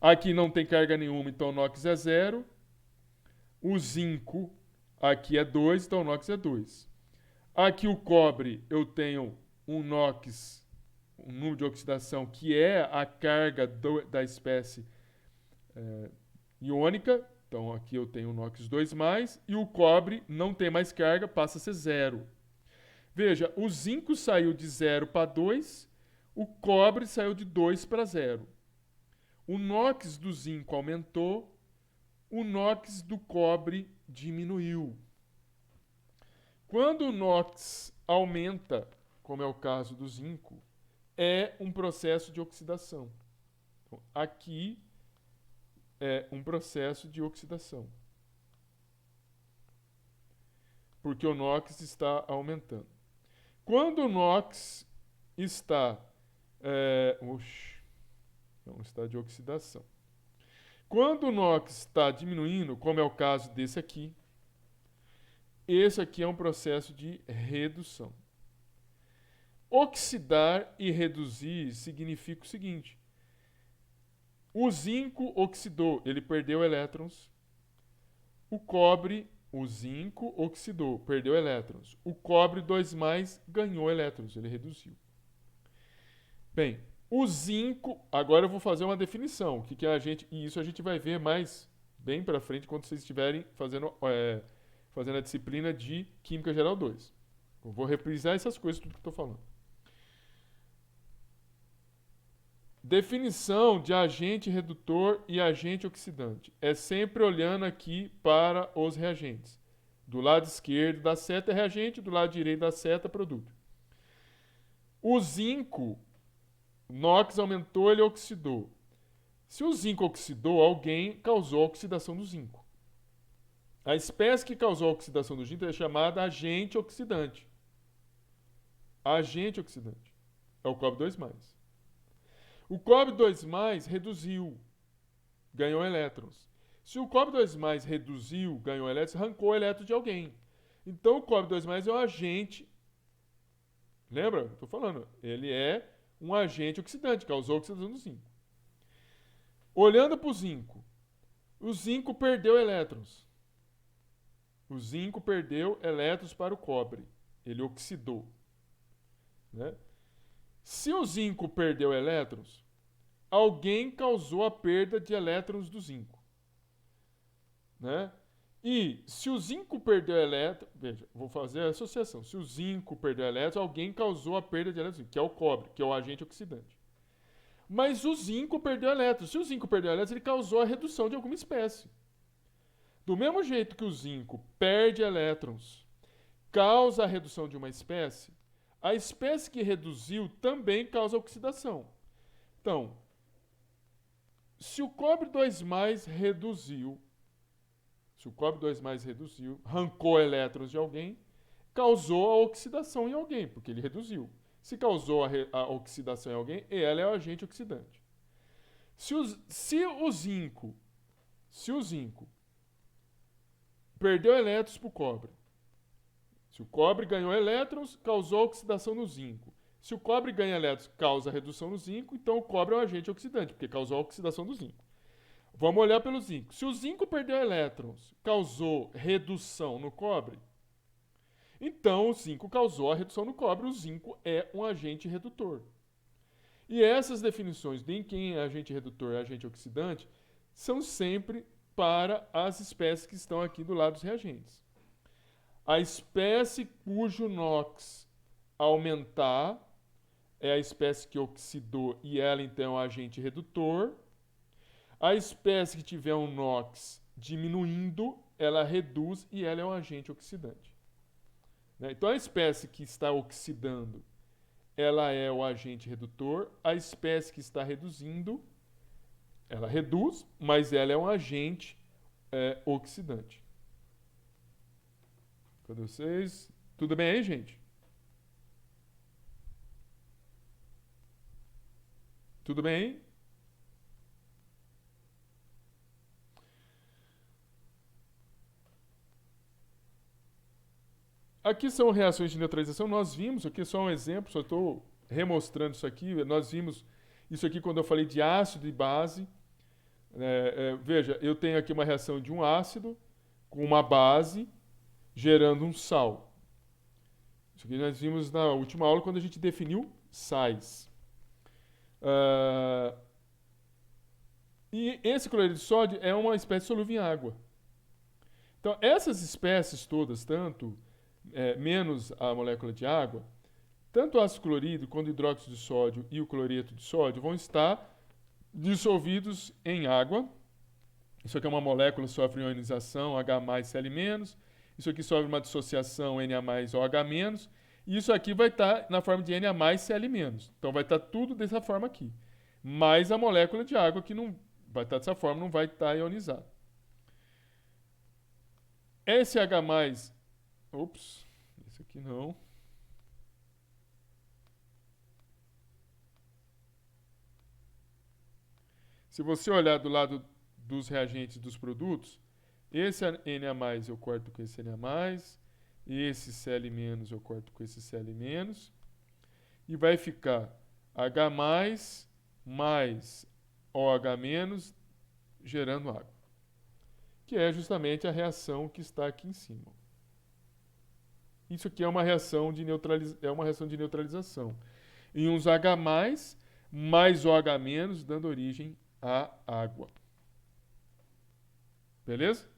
Aqui não tem carga nenhuma, então o NOx é 0. O zinco aqui é 2, então o NOx é 2. Aqui o cobre, eu tenho um NOx, um número de oxidação, que é a carga da espécie iônica. Então aqui eu tenho o NOx 2+, e o cobre não tem mais carga, passa a ser 0. Veja, o zinco saiu de 0 para 2, o cobre saiu de 2 para 0. O NOx do zinco aumentou, o NOx do cobre diminuiu. Quando o NOx aumenta, como é o caso do zinco, é um processo de oxidação. Então, aqui é um processo de oxidação, porque o NOx está aumentando. Quando o NOx está não está de oxidação. Quando o NOx está diminuindo, como é o caso desse aqui, esse aqui é um processo de redução. Oxidar e reduzir significa o seguinte: o zinco oxidou, ele perdeu elétrons. O zinco oxidou, perdeu elétrons. O cobre 2+, ganhou elétrons, ele reduziu. Bem, o zinco, agora eu vou fazer uma definição, o que é e isso a gente vai ver mais bem para frente quando vocês estiverem fazendo a disciplina de Química Geral 2. Eu vou reprisar essas coisas, tudo que eu estou falando. Definição de agente redutor e agente oxidante. É sempre olhando aqui para os reagentes. Do lado esquerdo da seta é reagente, do lado direito da seta produto. O zinco, NOx aumentou, ele oxidou. Se o zinco oxidou, alguém causou a oxidação do zinco. A espécie que causou a oxidação do zinco é chamada agente oxidante. Agente oxidante. É o cobre 2+. O cobre 2+ reduziu, ganhou elétrons. Se o cobre 2+ reduziu, ganhou elétrons, arrancou elétrons de alguém. Então o cobre 2+ é um agente. Lembra? Estou falando. Ele é um agente oxidante, causou a oxidação do zinco. Olhando para o zinco perdeu elétrons. O zinco perdeu elétrons para o cobre. Ele oxidou. Né? Se o zinco perdeu elétrons, alguém causou a perda de elétrons do zinco. Né? E se o zinco perdeu elétrons, veja, vou fazer a associação. Se o zinco perdeu elétrons, alguém causou a perda de elétrons, que é o cobre, que é o agente oxidante. Mas o zinco perdeu elétrons. Se o zinco perdeu elétrons, ele causou a redução de alguma espécie. Do mesmo jeito que o zinco perde elétrons, causa a redução de uma espécie, a espécie que reduziu também causa oxidação. Então, se o cobre 2+ reduziu, arrancou elétrons de alguém, causou a oxidação em alguém, porque ele reduziu. Se causou a oxidação em alguém, ela é o agente oxidante. Se o zinco perdeu elétrons para o cobre, se o cobre ganhou elétrons, causou oxidação no zinco. Se o cobre ganha elétrons, causa redução no zinco, então o cobre é um agente oxidante, porque causou a oxidação do zinco. vamos olhar pelo zinco. Se o zinco perdeu elétrons, causou redução no cobre, então o zinco causou a redução no cobre. O zinco é um agente redutor. E essas definições de quem é agente redutor e agente oxidante são sempre para as espécies que estão aqui do lado dos reagentes. A espécie cujo NOx aumentar é a espécie que oxidou e ela então é um agente redutor. A espécie que tiver um NOx diminuindo, ela reduz e ela é um agente oxidante. Então a espécie que está oxidando, ela é o agente redutor. A espécie que está reduzindo, ela reduz, mas ela é um agente oxidante. Cadê vocês? Tudo bem aí, gente? Tudo bem aí? Aqui são reações de neutralização. Nós vimos, aqui é só um exemplo, só estou remostrando isso aqui. Nós vimos isso aqui quando eu falei de ácido e base. Veja, eu tenho aqui uma reação de um ácido com uma base gerando um sal. Isso aqui nós vimos na última aula quando a gente definiu sais. E esse cloreto de sódio é uma espécie solúvel em água. Então, essas espécies todas, tanto menos a molécula de água, tanto o ácido clorídrico quanto o hidróxido de sódio e o cloreto de sódio vão estar dissolvidos em água. Isso aqui é uma molécula que sofre ionização H+, Cl-. Isso aqui sofre uma dissociação Na+OH-. E isso aqui vai estar na forma de Na+, Cl-. Então vai estar tudo dessa forma aqui. Mais a molécula de água que não vai estar dessa forma, não vai estar ionizado. SH+, ops, esse aqui não. Se você olhar do lado dos reagentes dos produtos, esse Na+ eu corto com esse Na+, esse Cl- eu corto com esse Cl-, e vai ficar H+, mais OH-, gerando água. Que é justamente a reação que está aqui em cima. Isso aqui é uma reação de neutralização. E uns H+, mais OH-, dando origem à água. Beleza?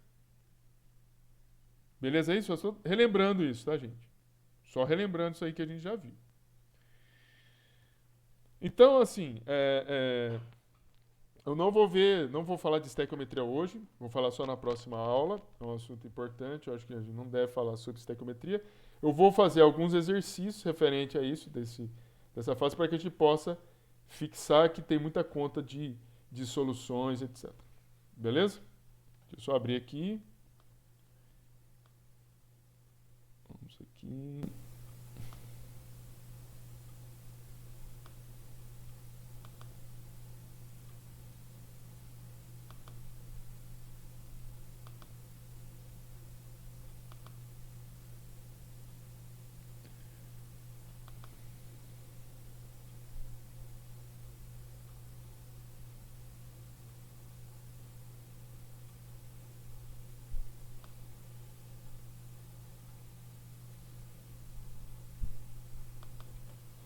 Beleza aí? Só estou relembrando isso, tá, gente? Só relembrando isso aí que a gente já viu. Então, assim, eu não vou falar de estequiometria hoje, vou falar só na próxima aula. É um assunto importante, eu acho que a gente não deve falar sobre estequiometria. Eu vou fazer alguns exercícios referente a isso, dessa fase, para que a gente possa fixar que tem muita conta de soluções, etc. Beleza? Deixa eu só abrir aqui. Vamos aqui.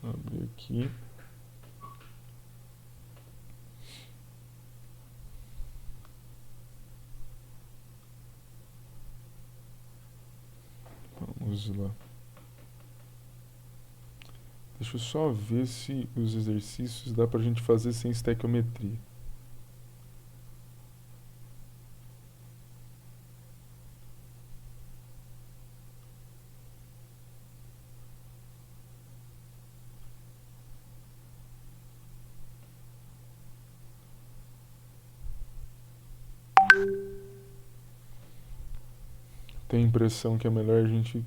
Abrir aqui. Vamos lá. Deixa eu só ver se os exercícios dá pra gente fazer sem estequiometria. Tenho a impressão que é melhor a gente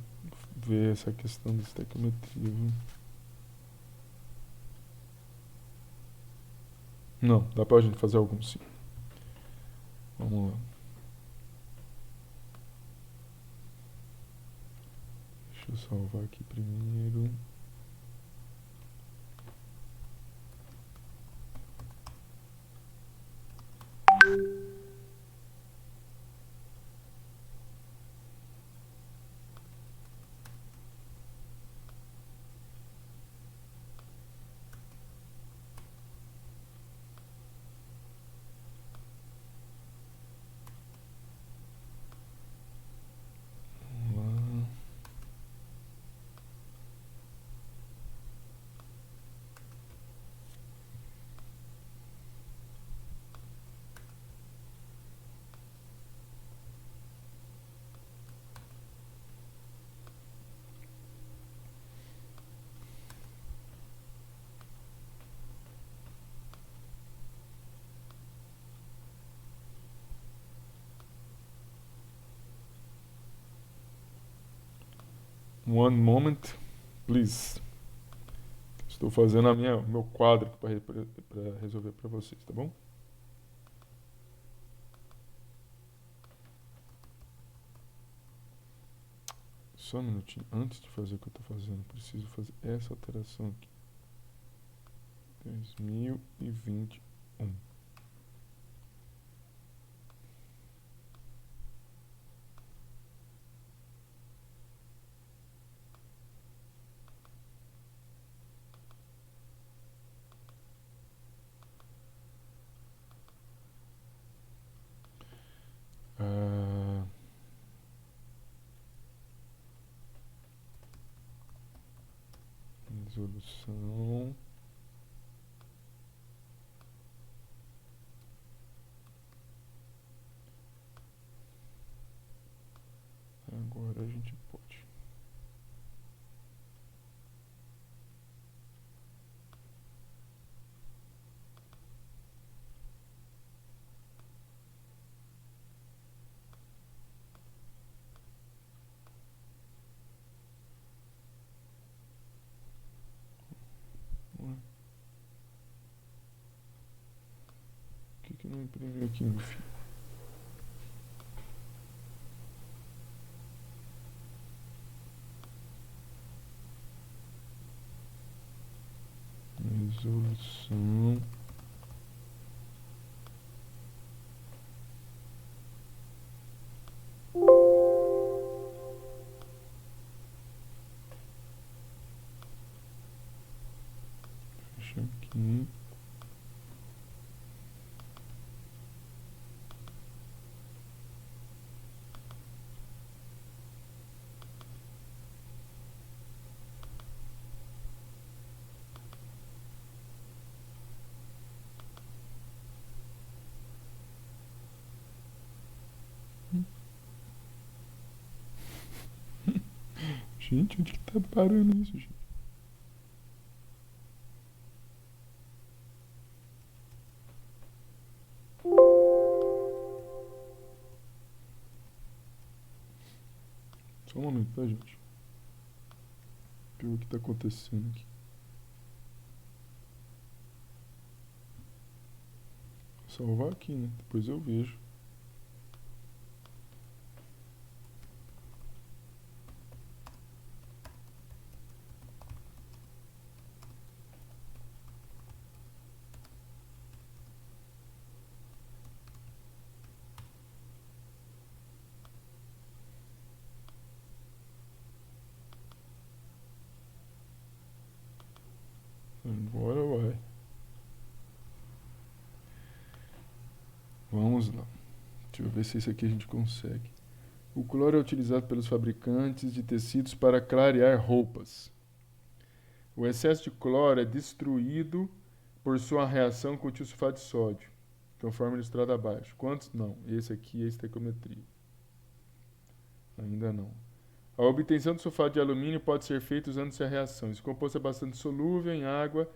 ver essa questão da estequiometria, viu? Não, dá pra gente fazer alguns sim. Vamos lá. Deixa eu salvar aqui primeiro. One moment, please. Estou fazendo meu quadro para resolver para vocês, tá bom? Só um minutinho. Antes de fazer o que eu estou fazendo, preciso fazer essa alteração aqui. 2021. Resolução. Agora a gente pode. Por que não imprimiu aqui, meu filho? Resolução. Fecha aqui. Gente, onde que tá parando isso, gente? Só um momento, tá, gente? Ver o que tá acontecendo aqui. Vou salvar aqui, né? Depois eu vejo. Agora vai. Vamos lá. Deixa eu ver se esse aqui a gente consegue. O cloro é utilizado pelos fabricantes de tecidos para clarear roupas. O excesso de cloro é destruído por sua reação com o tiosulfato de sódio, conforme ilustrado abaixo. Quantos? Não. Esse aqui é a estequiometria. Ainda não. A obtenção do sulfato de alumínio pode ser feita usando essa reação. Esse composto é bastante solúvel em água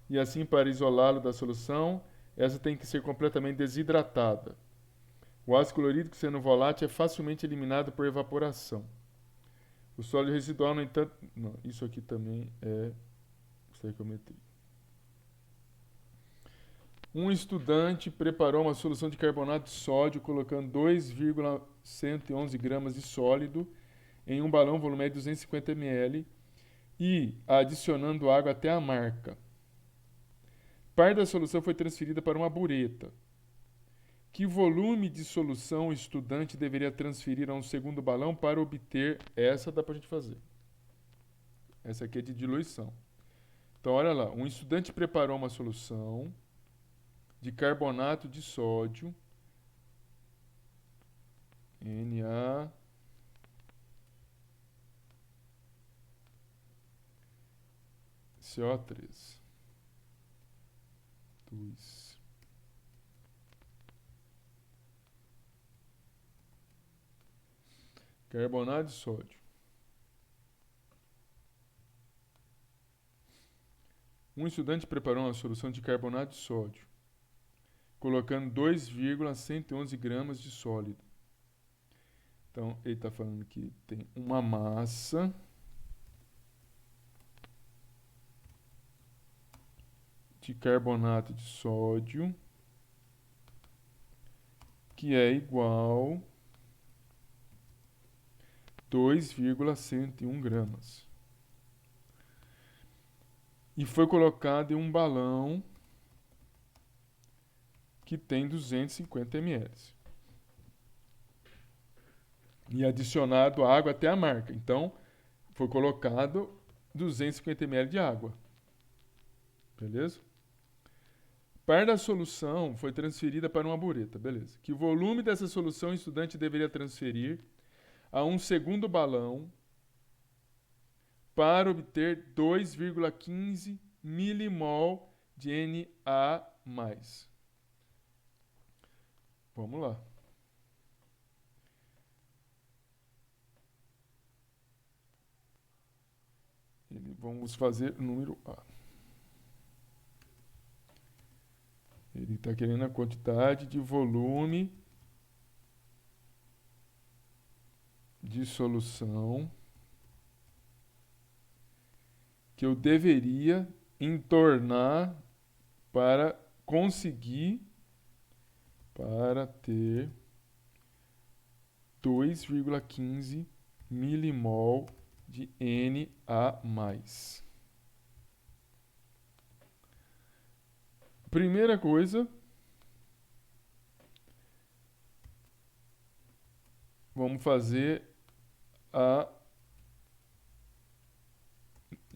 e assim, para isolá-lo da solução, essa tem que ser completamente desidratada. O ácido clorídrico, sendo volátil, é facilmente eliminado por evaporação. O sólido residual, no entanto... Não, isso aqui também é estequiometria. Um estudante preparou uma solução de carbonato de sódio colocando 2,111 gramas de sólido em um balão volumétrico de 250 ml e adicionando água até a marca. Parte da solução foi transferida para uma bureta. Que volume de solução o estudante deveria transferir a um segundo balão para obter... Essa dá para a gente fazer. Essa aqui é de diluição. Então, olha lá. Um estudante preparou uma solução de carbonato de sódio, NaCO3. 2. Carbonato de sódio. Um estudante preparou uma solução de carbonato de sódio, colocando 2,111 gramas de sólido. Então, ele está falando que tem uma massa de carbonato de sódio, que é igual a 2,101 gramas. E foi colocado em um balão que tem 250 ml. E adicionado água até a marca. Então, foi colocado 250 ml de água. Beleza? Parte da solução foi transferida para uma bureta. Beleza. Que volume dessa solução o estudante deveria transferir a um segundo balão para obter 2,15 milimol de Na+. Vamos lá. Vamos fazer o número A. Ele está querendo a quantidade de volume de solução que eu deveria entornar para conseguir, para ter 2,15 milimol de Na+. Primeira coisa, vamos fazer a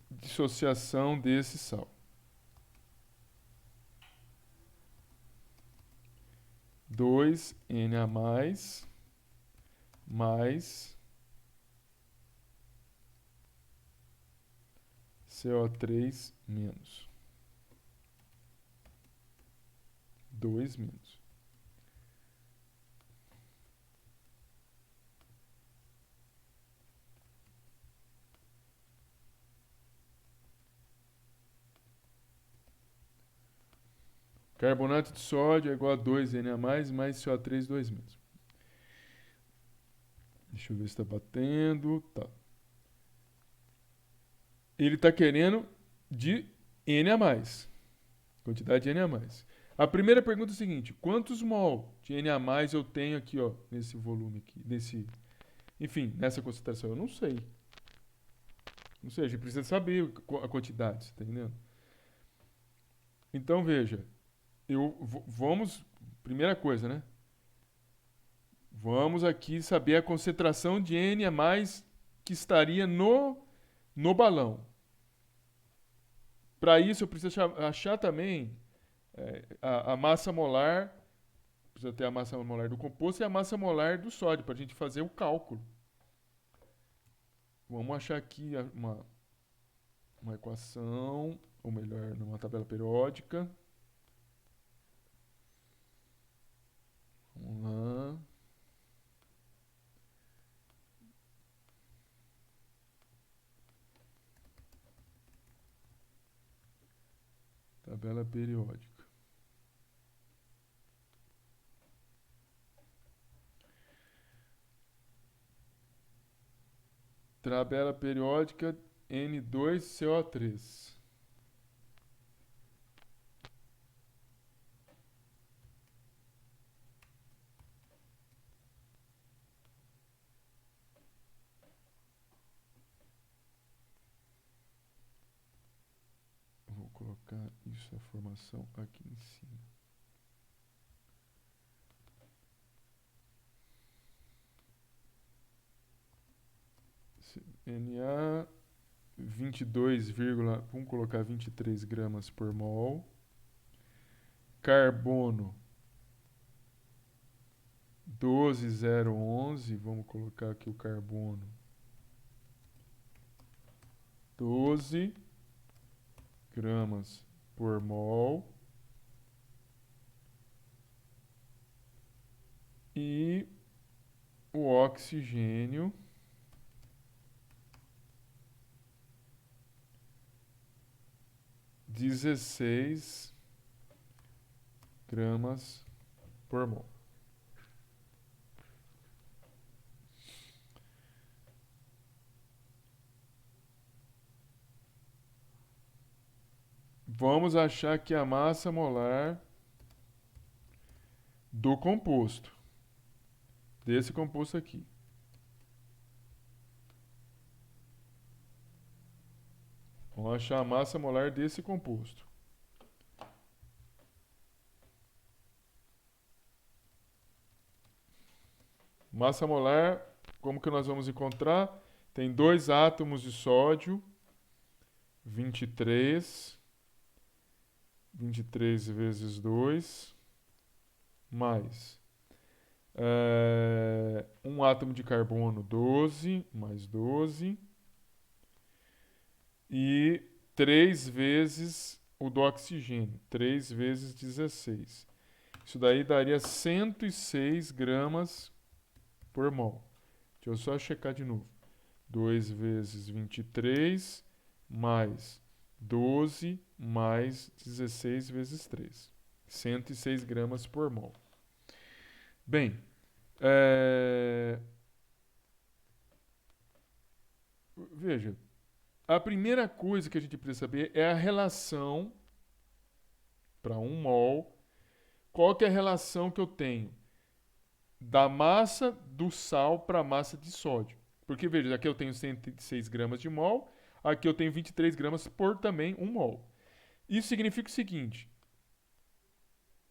dissociação desse sal. 2Na+, mais CO3 menos. 2 menos. Carbonato de sódio é igual a 2Na+, mais CO3, 2 menos. Deixa eu ver se está batendo. Tá. Ele está querendo de Na+. Quantidade de Na+. A primeira pergunta é a seguinte: quantos mol de Na+ eu tenho aqui, ó, nesse volume aqui, enfim, nessa concentração? Eu não sei. Não sei, a gente precisa saber a quantidade, tá entendendo? Então, veja, vamos, primeira coisa, né? Vamos aqui saber a concentração de Na+ que estaria no balão. Para isso, eu preciso achar também a massa molar, precisa ter a massa molar do composto e a massa molar do sódio, para a gente fazer o cálculo. Vamos achar aqui uma equação, ou melhor, numa tabela periódica. Vamos lá. Tabela periódica. Tabela periódica N2CO3. Vou colocar isso, a formação aqui em cima. Na 22, vamos colocar 23 gramas por mol. Carbono 12,011, vamos colocar aqui o carbono. 12 gramas por mol. E o oxigênio 16 gramas por mol. Vamos achar aqui a massa molar do composto. Desse composto aqui. Vamos achar a massa molar desse composto. Massa molar, como que nós vamos encontrar? Tem 2 átomos de sódio, 23. 23 vezes 2, mais um átomo de carbono, 12, mais 12. E 3 vezes o do oxigênio, 3 vezes 16. Isso daí daria 106 gramas por mol. Deixa eu só checar de novo. 2 vezes 23 mais 12 mais 16 vezes 3. 106 gramas por mol. Bem, veja, a primeira coisa que a gente precisa saber é a relação para 1 mol. Qual que é a relação que eu tenho da massa do sal para a massa de sódio? Porque, veja, aqui eu tenho 106 gramas de mol, aqui eu tenho 23 gramas por também 1 mol. Isso significa o seguinte,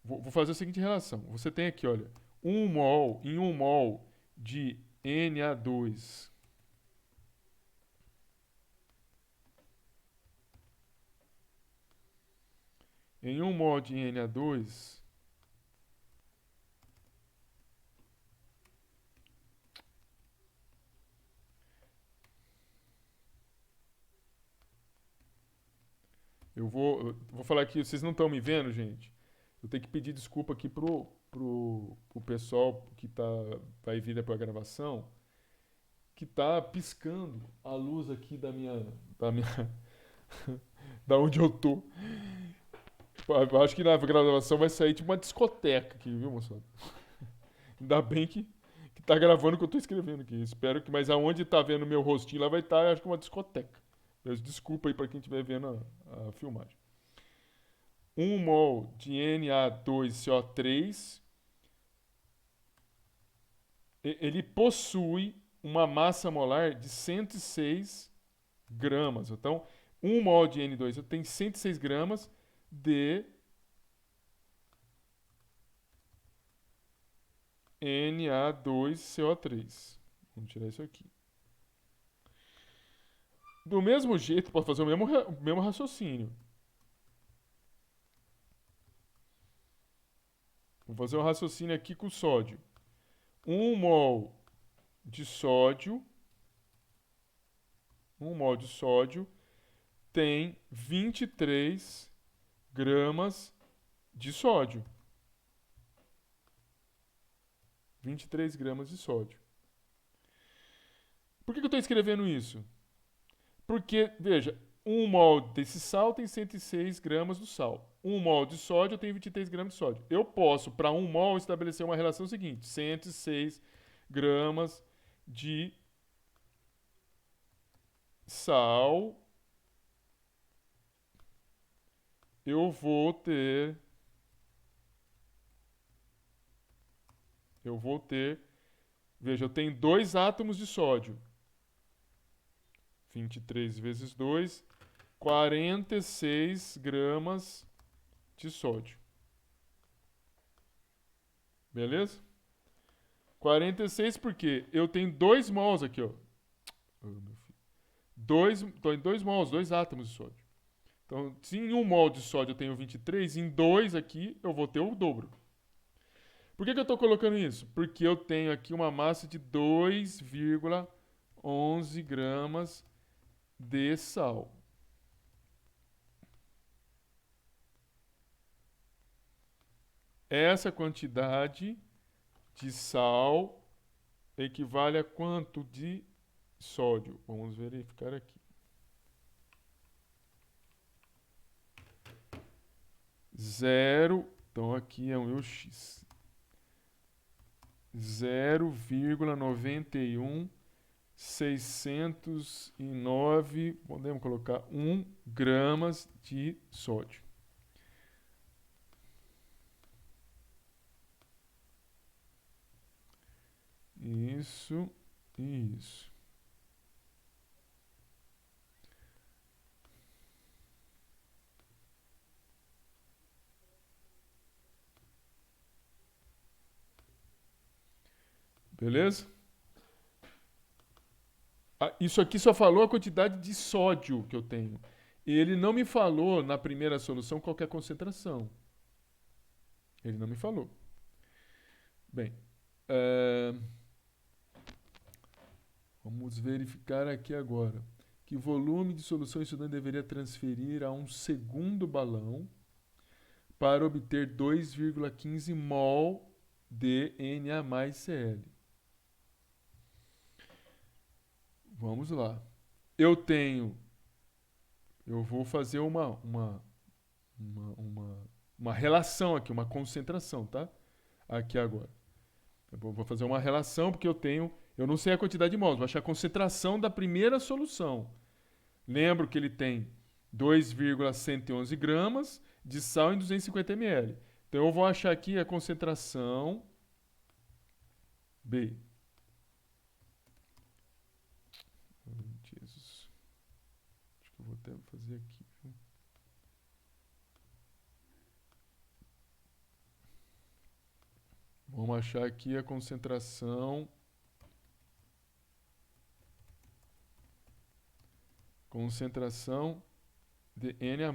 vou fazer a seguinte relação. Você tem aqui, olha, 1 mol em 1 mol de Na2 em 1 mol de Na2 eu vou falar aqui, vocês não estão me vendo, gente? Eu tenho que pedir desculpa aqui pro pessoal que vai vir para a gravação, que tá piscando a luz aqui da minha da onde eu tô. Eu acho que na gravação vai sair tipo uma discoteca aqui, viu, moçada? Ainda bem que tá gravando o que eu tô escrevendo aqui. Espero que, mas aonde tá vendo meu rostinho lá vai estar, acho que uma discoteca. Mas desculpa aí para quem estiver vendo a filmagem. 1 mol de Na2CO3, ele possui uma massa molar de 106 gramas. Então, 1 mol de N2 tem 106 gramas de Na2CO3. Vamos tirar isso aqui. Do mesmo jeito, pode fazer o mesmo raciocínio. Vou fazer um raciocínio aqui com o sódio. 1 mol de sódio, 1 mol de sódio tem 23 gramas de sódio. 23 gramas de sódio. Por que eu estou escrevendo isso? Porque, veja, 1 mol desse sal tem 106 gramas do sal. 1 mol de sódio tem 23 gramas de sódio. Eu posso, para 1 mol, estabelecer uma relação seguinte: 106 gramas de sal. Eu vou ter. Veja, eu tenho 2 átomos de sódio. 23 vezes 2, 46 gramas de sódio. Beleza? 46 porque eu tenho 2 mols aqui, ó. 2 mols, 2 átomos de sódio. Então, se em 1 mol de sódio eu tenho 23, em 2 aqui eu vou ter o dobro. Por que eu estou colocando isso? Porque eu tenho aqui uma massa de 2,11 gramas de sal. Essa quantidade de sal equivale a quanto de sódio? Vamos verificar aqui. 0, então aqui é um x. 0,91 609, podemos colocar 1 gramas de sódio. Isso e isso. Beleza? Isso aqui só falou a quantidade de sódio que eu tenho. Ele não me falou na primeira solução qual que é a concentração. Ele não me falou. Bem, vamos verificar aqui agora. Que volume de solução o estudante deveria transferir a um segundo balão para obter 2,15 mol de Na mais Cl. Vamos lá. Eu vou fazer uma relação aqui, uma concentração, tá? Aqui agora. Eu vou fazer uma relação porque eu não sei a quantidade de mols, vou achar a concentração da primeira solução. Lembro que ele tem 2,111 gramas de sal em 250 ml. Então eu vou achar aqui a concentração B. Jesus. Acho que eu vou até fazer aqui. Vamos achar aqui a concentração de Na+.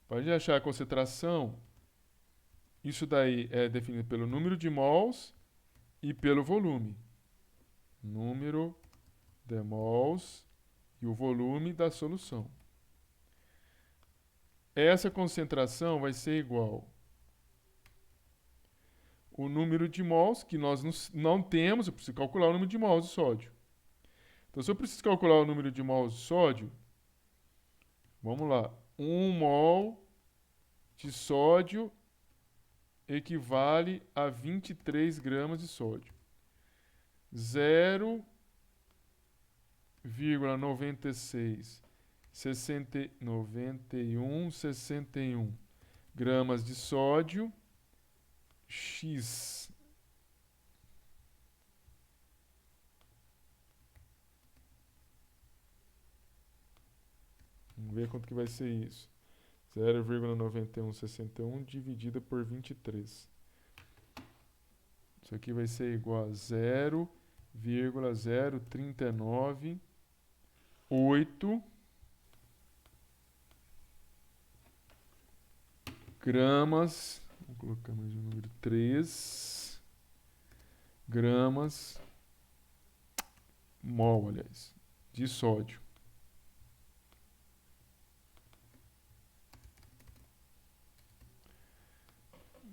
Para a gente achar a concentração, isso daí é definido pelo número de mols e pelo volume. Número de mols e o volume da solução. Essa concentração vai ser igual o número de mols, que nós não temos, eu preciso calcular o número de mols de sódio. Então, se eu preciso calcular o número de mols de sódio, vamos lá. 1 mol de sódio equivale a 23 gramas de sódio. 0,9661 gramas de sódio X. Vamos ver quanto que vai ser isso. 0,9161 dividido por 23. Isso aqui vai ser igual a 0,0398 gramas. Vou colocar mais um número 3 gramas mol, aliás, de sódio.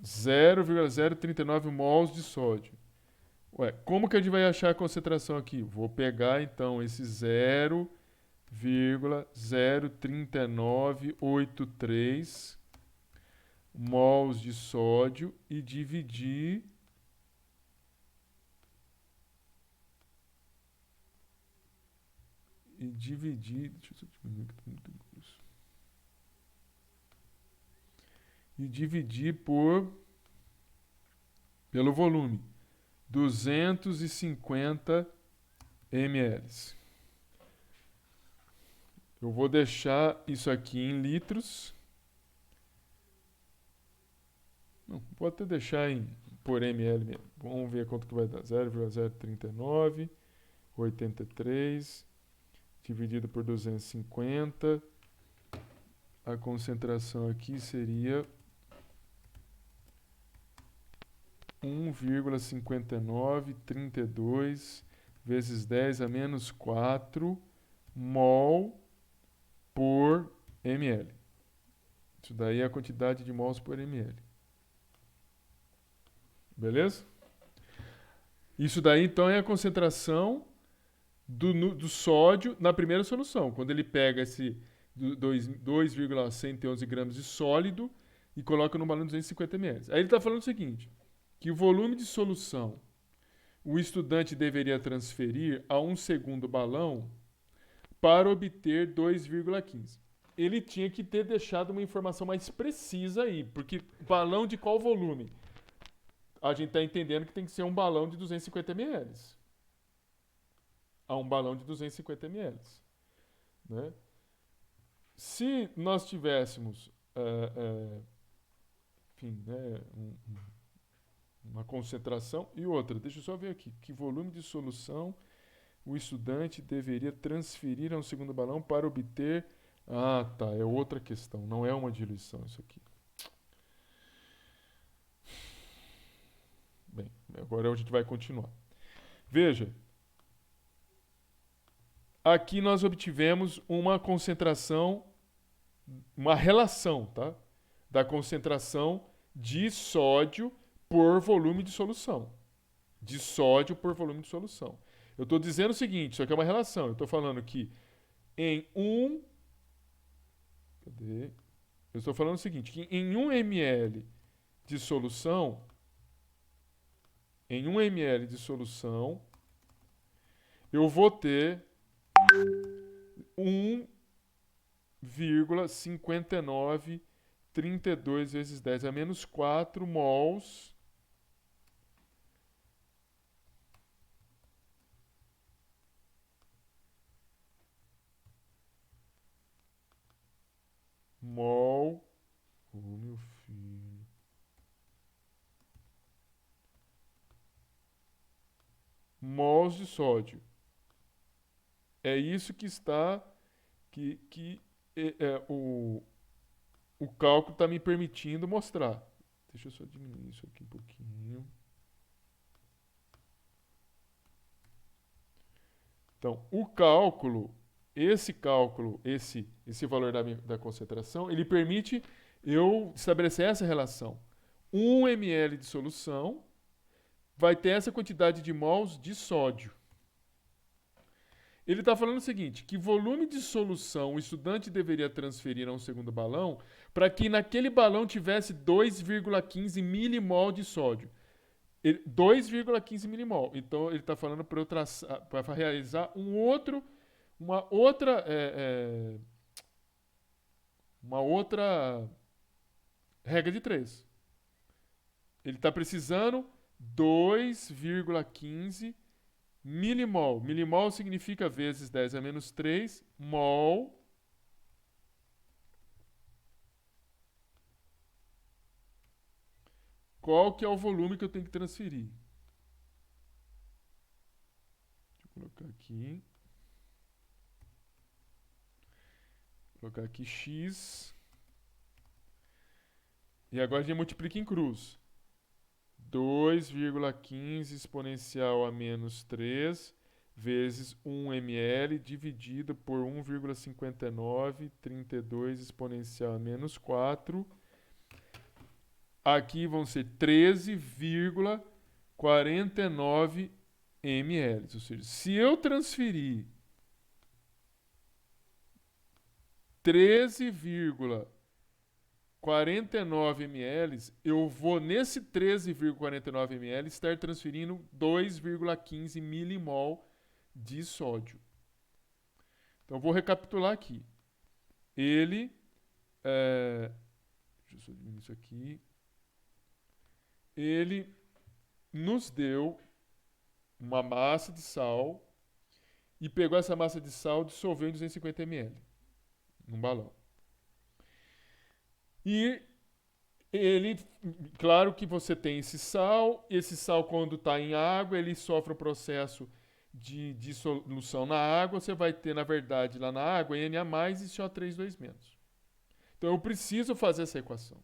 0,039 mols de sódio. Ué, como que a gente vai achar a concentração aqui? Vou pegar, então, esse 0,03983 mols de sódio e dividir deixa eu diminuir que tá muito grosso. E dividir pelo volume, 250 ml. Eu vou deixar isso aqui em litros. Não, vou até deixar por ml mesmo. Vamos ver quanto que vai dar. 0,03983 dividido por 250. A concentração aqui seria 1,5932 vezes 10 a menos 4 mol por ml. Isso daí é a quantidade de mols por ml. Beleza? Isso daí, então, é a concentração do sódio na primeira solução. Quando ele pega esse 2,111 gramas de sólido e coloca no balão de 250 ml. Aí ele está falando o seguinte, que o volume de solução o estudante deveria transferir a um segundo balão para obter 2,15. Ele tinha que ter deixado uma informação mais precisa aí, porque balão de qual volume? A gente está entendendo que tem que ser um balão de 250 ml. A um balão de 250 ml. Né? Se nós tivéssemos enfim, né, uma concentração e outra, deixa eu só ver aqui, que volume de solução o estudante deveria transferir a um segundo balão para obter... Ah, tá, é outra questão, não é uma diluição isso aqui. Bem, agora a gente vai continuar. Veja, aqui nós obtivemos uma concentração, uma relação, tá? Da concentração de sódio por volume de solução. De sódio por volume de solução. Eu estou dizendo o seguinte, isso aqui é uma relação. Eu estou falando que em Eu estou falando o seguinte, que em 1 ml de solução, eu vou ter 1,5932 vezes 10 a menos 4 mols meu filho. Mols de sódio. É isso que está o cálculo está me permitindo mostrar. Deixa eu só diminuir isso aqui um pouquinho. Então, esse valor da concentração, ele permite eu estabelecer essa relação. 1 ml de solução vai ter essa quantidade de mols de sódio. Ele está falando o seguinte, que volume de solução o estudante deveria transferir a um segundo balão para que naquele balão tivesse 2,15 milimol de sódio. 2,15 milimol. Então, ele está falando para realizar uma outra regra de 3. Ele está precisando 2,15 milimol. Milimol significa vezes 10 a menos 3 mol qual que é o volume que eu tenho que transferir. Deixa eu colocar aqui. Vou colocar aqui x. E agora a gente multiplica em cruz. 2,15 exponencial a menos 3 vezes 1 ml dividido por 1,5932 exponencial a menos 4. Aqui vão ser 13,49 ml. Ou seja, se eu transferir 13,49 ml, eu vou nesse 13,49 ml estar transferindo 2,15 milimol de sódio. Então, vou recapitular aqui. Deixa eu só diminuir isso aqui. Ele nos deu uma massa de sal e pegou essa massa de sal e dissolveu em 250 ml num balão. E ele, claro que você tem esse sal quando está em água, ele sofre um processo de dissolução na água, você vai ter, na verdade, lá na água, Na a mais e CO3 menos. Então eu preciso fazer essa equação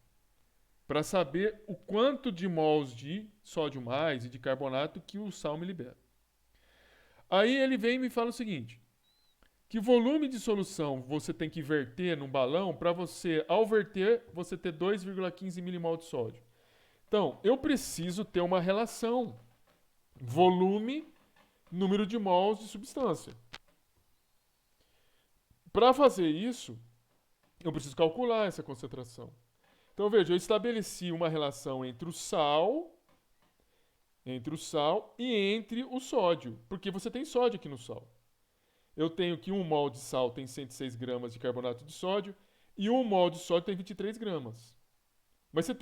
para saber o quanto de mols de sódio mais e de carbonato que o sal me libera. Aí ele vem e me fala o seguinte, que volume de solução você tem que verter num balão para você, ao verter, você ter 2,15 milimol de sódio. Então, eu preciso ter uma relação volume, número de mols de substância. Para fazer isso, eu preciso calcular essa concentração. Então, veja, eu estabeleci uma relação entre o sal, Entre o sal e entre o sódio, porque você tem sódio aqui no sal. Eu tenho que 1 mol de sal tem 106 gramas de carbonato de sódio e 1 mol de sódio tem 23 gramas. Mas você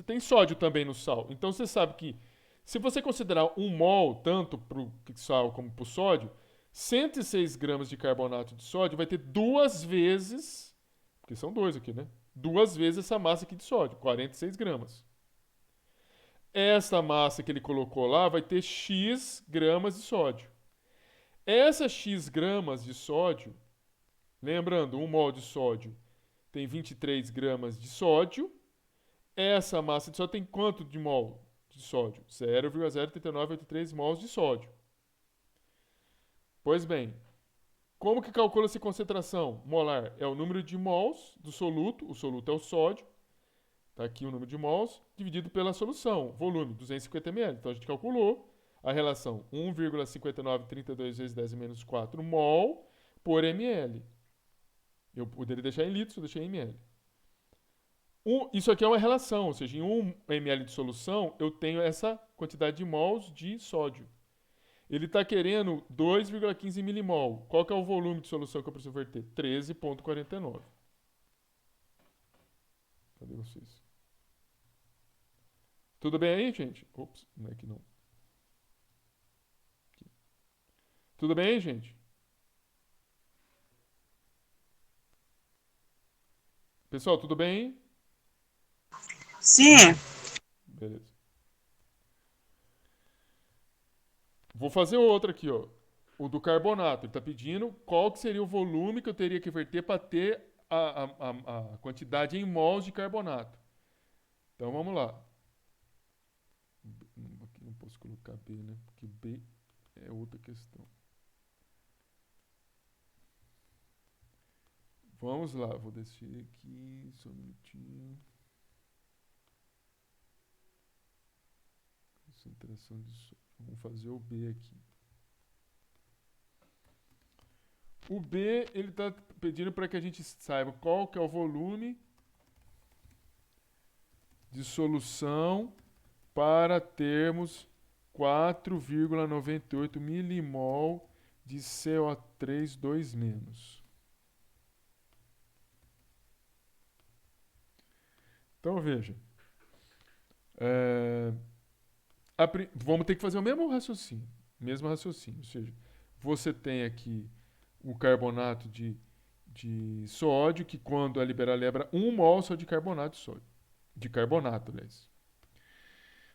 tem sódio também no sal. Então você sabe que se você considerar 1 mol tanto para o sal como para o sódio, 106 gramas de carbonato de sódio vai ter duas vezes, porque são dois aqui, né? Duas vezes essa massa aqui de sódio, 46 gramas. Essa massa que ele colocou lá vai ter X gramas de sódio. Essa X gramas de sódio, lembrando, 1 mol de sódio tem 23 gramas de sódio. Essa massa de sódio tem quanto de mol de sódio? 0,03983 mols de sódio. Pois bem, como que calcula-se concentração molar? É o número de mols do soluto, o soluto é o sódio, está aqui o número de mols, dividido pela solução, volume, 250 ml. Então a gente calculou a relação 1,5932 vezes 10 menos 4 mol por ml. Eu poderia deixar em litros, eu deixei em ml. Isso aqui é uma relação, ou seja, em 1 ml de solução eu tenho essa quantidade de mols de sódio. Ele está querendo 2,15 milimol. Qual que é o volume de solução que eu preciso verter? 13,49. Cadê vocês? Tudo bem aí, gente? Ops, não é que não. Aqui. Tudo bem aí, gente? Pessoal, tudo bem aí? Sim. Beleza. Vou fazer outro aqui, ó. O do carbonato. Ele está pedindo qual que seria o volume que eu teria que verter para ter a quantidade em mols de carbonato. Então vamos lá. Aqui não posso colocar B, né? Porque B é outra questão. Vamos lá, vou descer aqui, só um minutinho. Concentração de sódio. Vamos fazer o B aqui. O B, ele está pedindo para que a gente saiba qual que é o volume de solução para termos 4,98 milimol de CO3 2-. Então veja, é, vamos ter que fazer o mesmo raciocínio, ou seja, você tem aqui o carbonato de sódio, que quando é liberado lembra 1 mol só de carbonato de sódio, de carbonato, aliás.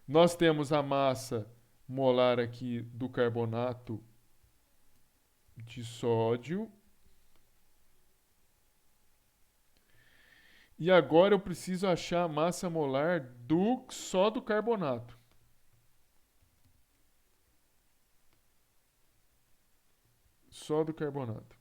Nós temos a massa molar aqui do carbonato de sódio. E agora eu preciso achar a massa molar só do carbonato. Só do carbonato.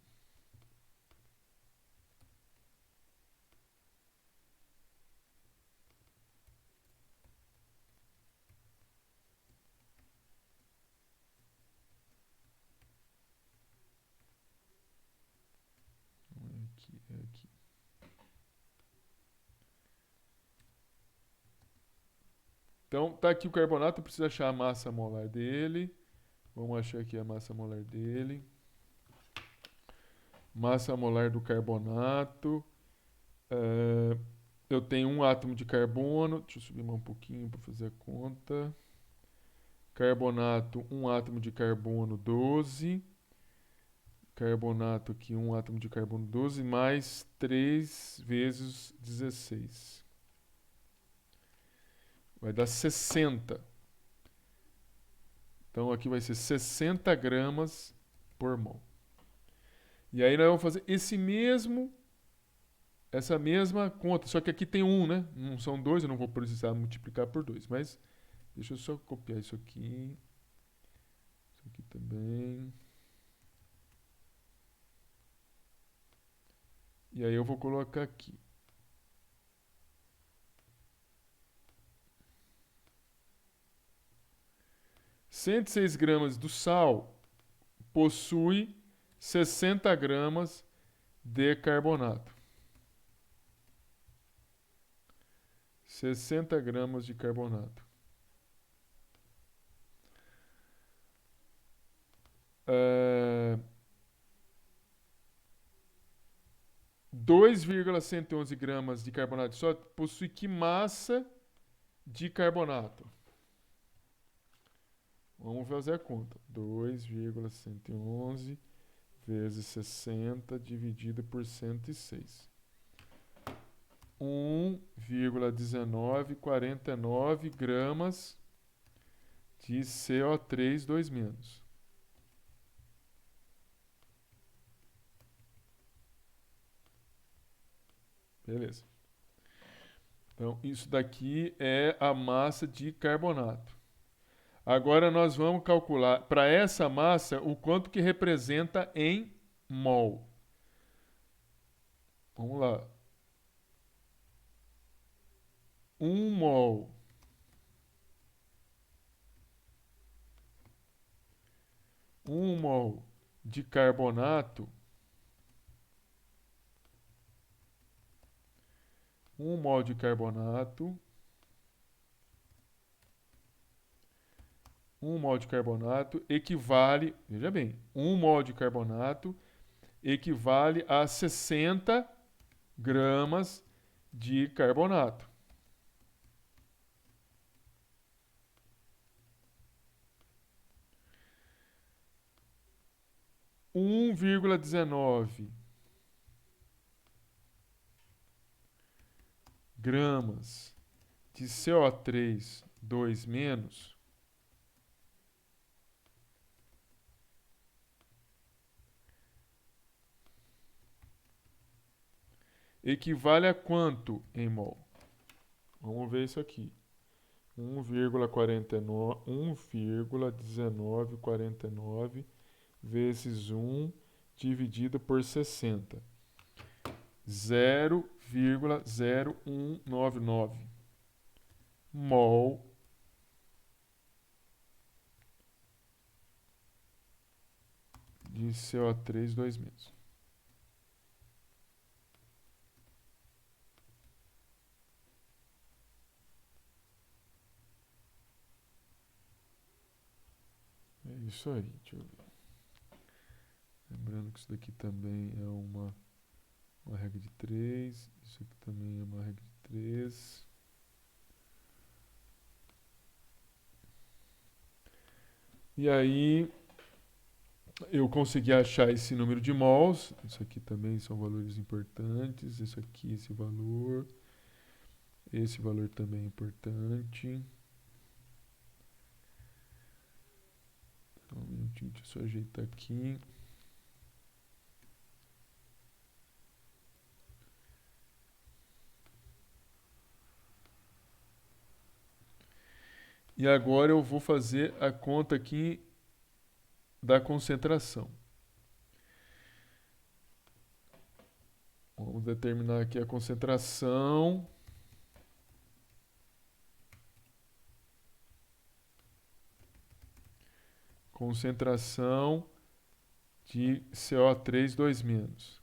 É aqui, é aqui. Então, tá aqui o carbonato, eu preciso achar a massa molar dele. Vamos achar aqui a massa molar dele. Massa molar do carbonato. É, eu tenho um átomo de carbono. Deixa eu subir mais um pouquinho para fazer a conta. Carbonato, um átomo de carbono, 12. Carbonato aqui, um átomo de carbono, 12, mais 3 vezes 16. Vai dar 60. Então aqui vai ser 60 gramas por mol. E aí nós vamos fazer essa mesma conta, só que aqui tem um, né? Não são dois, eu não vou precisar multiplicar por dois, mas deixa eu só copiar isso aqui. Isso aqui também. E aí eu vou colocar aqui. Cento e seis gramas do sal possui 60 gramas de carbonato. 60 gramas de carbonato. 2,111 gramas de carbonato de sódio possui que massa de carbonato? Vamos fazer a conta. 2,111 vezes 60 dividido por 106. 1,1949 gramas de CO3 2-. Beleza. Então, isso daqui é a massa de carbonato. Agora nós vamos calcular para essa massa o quanto que representa em mol. Vamos lá. 1 mol. 1 mol de carbonato. 1 mol de carbonato. 1 mol de carbonato equivale, veja bem, 1 mol de carbonato equivale a 60 gramas de carbonato. Um vírgula 19 gramas de CO3 2- equivale a quanto em mol? Vamos ver isso aqui. 1,1949 vezes 1 dividido por 60. 0,0199 mol de CO3 2-. É isso aí, deixa eu ver. Lembrando que isso daqui também é uma regra de 3. Isso aqui também é uma regra de 3. E aí eu consegui achar esse número de mols. Isso aqui também são valores importantes. Isso aqui, esse valor. Esse valor também é importante. Só um minutinho, deixa eu só ajeitar aqui. E agora eu vou fazer a conta aqui da concentração. Vamos determinar aqui a concentração. Concentração de CO3 2-.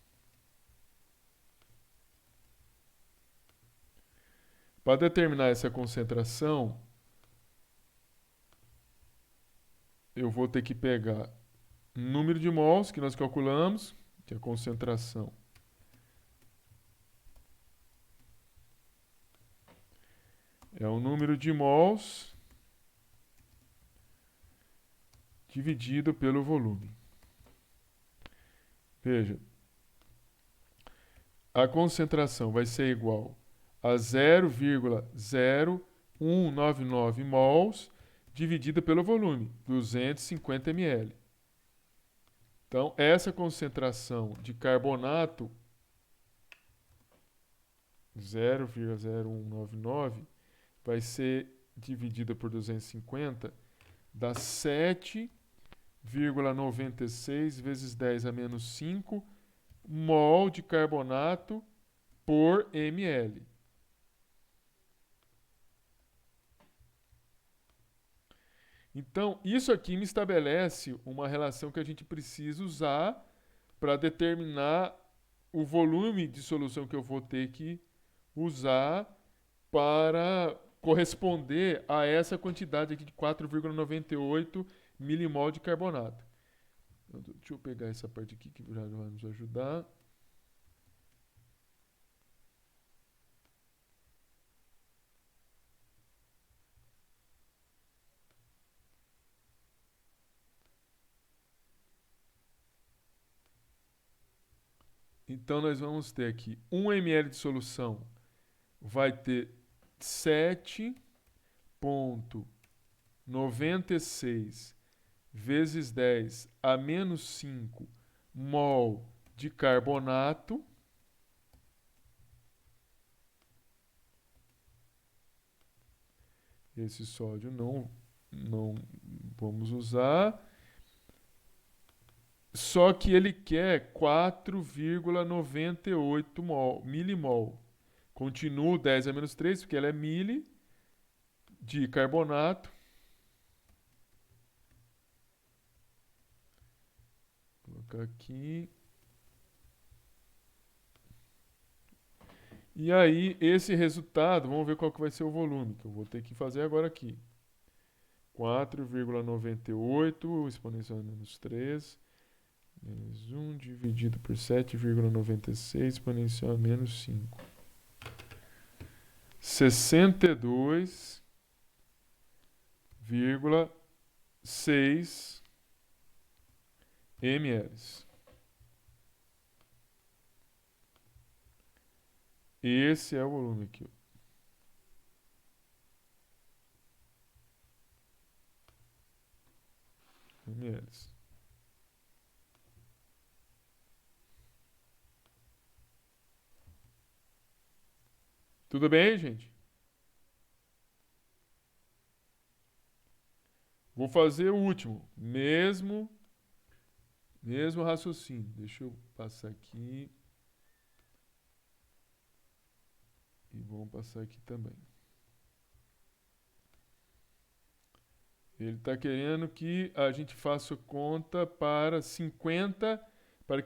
Para determinar essa concentração, eu vou ter que pegar o número de mols que nós calculamos, que é a concentração. É o número de mols dividido pelo volume. Veja, a concentração vai ser igual a 0,0199 mols dividida pelo volume, 250 ml. Então, essa concentração de carbonato, 0,0199, vai ser dividida por 250, dá 7,96 vezes 10 a menos 5 mol de carbonato por ml. Então, isso aqui me estabelece uma relação que a gente precisa usar para determinar o volume de solução que eu vou ter que usar para corresponder a essa quantidade aqui de 4,98 milimol de carbonato. Então, deixa eu pegar essa parte aqui que já vai nos ajudar. Então, nós vamos ter aqui 1 ml de solução vai ter 7,96 vezes 10 a menos 5 mol de carbonato. Esse sódio não vamos usar. Só que ele quer 4,98 milimol. Continuo 10 a menos 3, porque ela é mili de carbonato. Vou colocar aqui. E aí, esse resultado, vamos ver qual que vai ser o volume, que eu vou ter que fazer agora aqui. 4,98 exponencial a menos 3, menos 1 dividido por 7,96 exponencial a menos 5. 62,6 ml. Esse é o volume aqui. Ml. Tudo bem, gente? Vou fazer o último. Mesmo raciocínio. Deixa eu passar aqui. E vamos passar aqui também. Ele está querendo que a gente faça conta para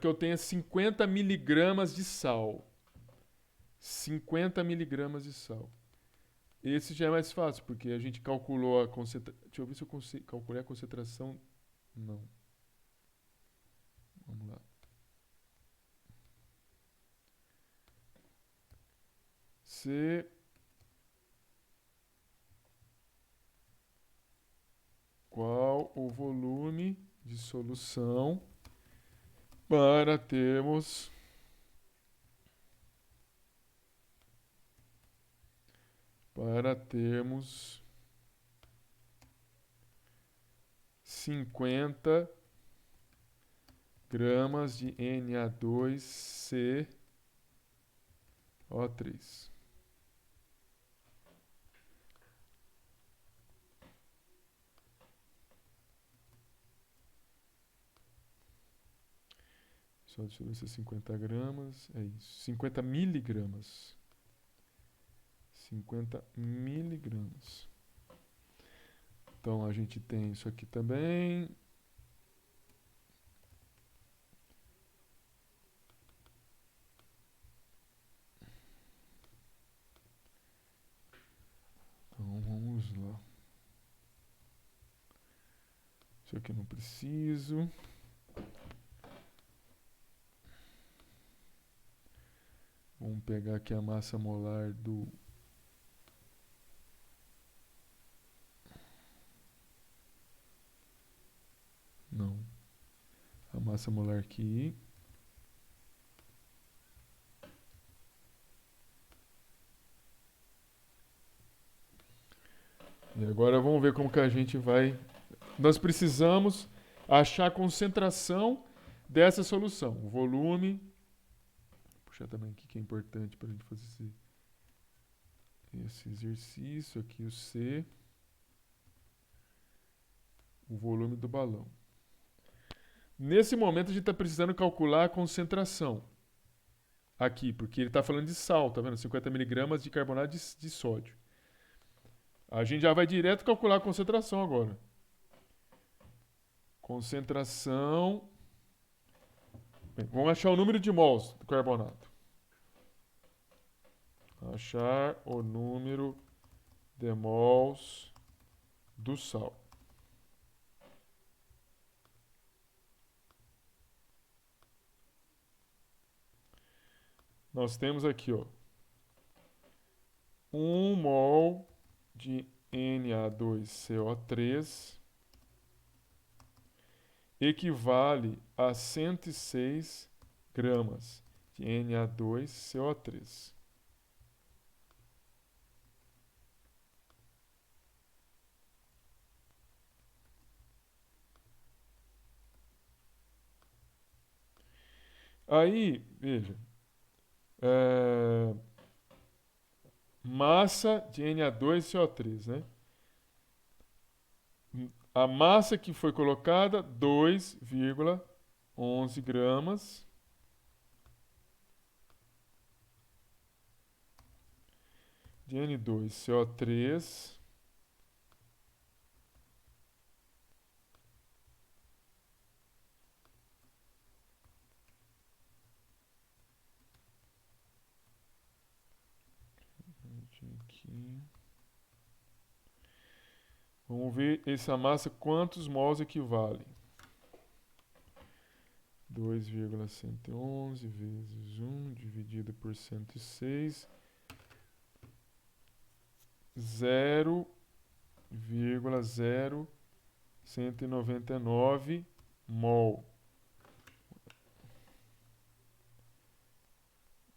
que eu tenha 50 miligramas de sal. 50 miligramas de sal. Esse já é mais fácil, porque a gente calculou a concentração. Deixa eu ver se eu calculei a concentração. Não. Vamos lá. Qual o volume de solução para termos 50 gramas de Na2CO3. Só deixa eu ver se é 50 gramas. É isso. 50 miligramas. 50 miligramas. Então a gente tem isso aqui também. Então vamos lá. Isso aqui eu não preciso. Vamos pegar aqui a massa molar do... Não. A massa molar aqui. E agora vamos ver como que a gente vai... Nós precisamos achar a concentração dessa solução. O volume... Vou puxar também aqui que é importante para a gente fazer esse exercício. Aqui o C. O volume do balão. Nesse momento a gente está precisando calcular a concentração. Aqui, porque ele está falando de sal, tá vendo? 50 miligramas de carbonato de sódio. A gente já vai direto calcular a concentração agora. Concentração. Bem, vamos achar o número de mols do carbonato. Achar o número de mols do sal. Nós temos aqui, ó, 1 mol de Na2CO3 equivale a 106 gramas de Na2CO3. Aí, veja, massa de Na2CO3, né? A massa que foi colocada, 2,11 gramas de N2CO3. Aqui. Vamos ver essa massa, quantos mols equivale? 2,111 vezes 1 dividido por 106, 0,0199 mol.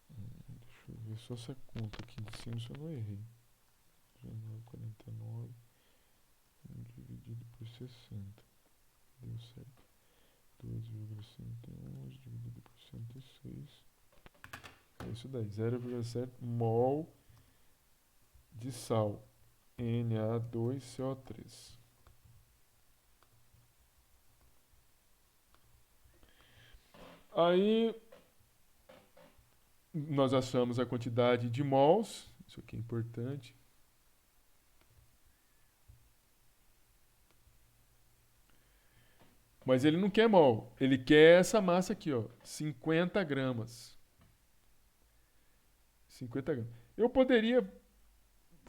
Deixa eu ver só essa conta aqui de cima, se eu não errei. 49 dividido por 60. Deu certo. 2,111 dividido por 106. É isso daí. 0,7 mol de sal. Na2CO3. Aí nós achamos a quantidade de mols. Isso aqui é importante. Mas ele não quer mol. Ele quer essa massa aqui, ó. 50 gramas. 50 gramas. Eu poderia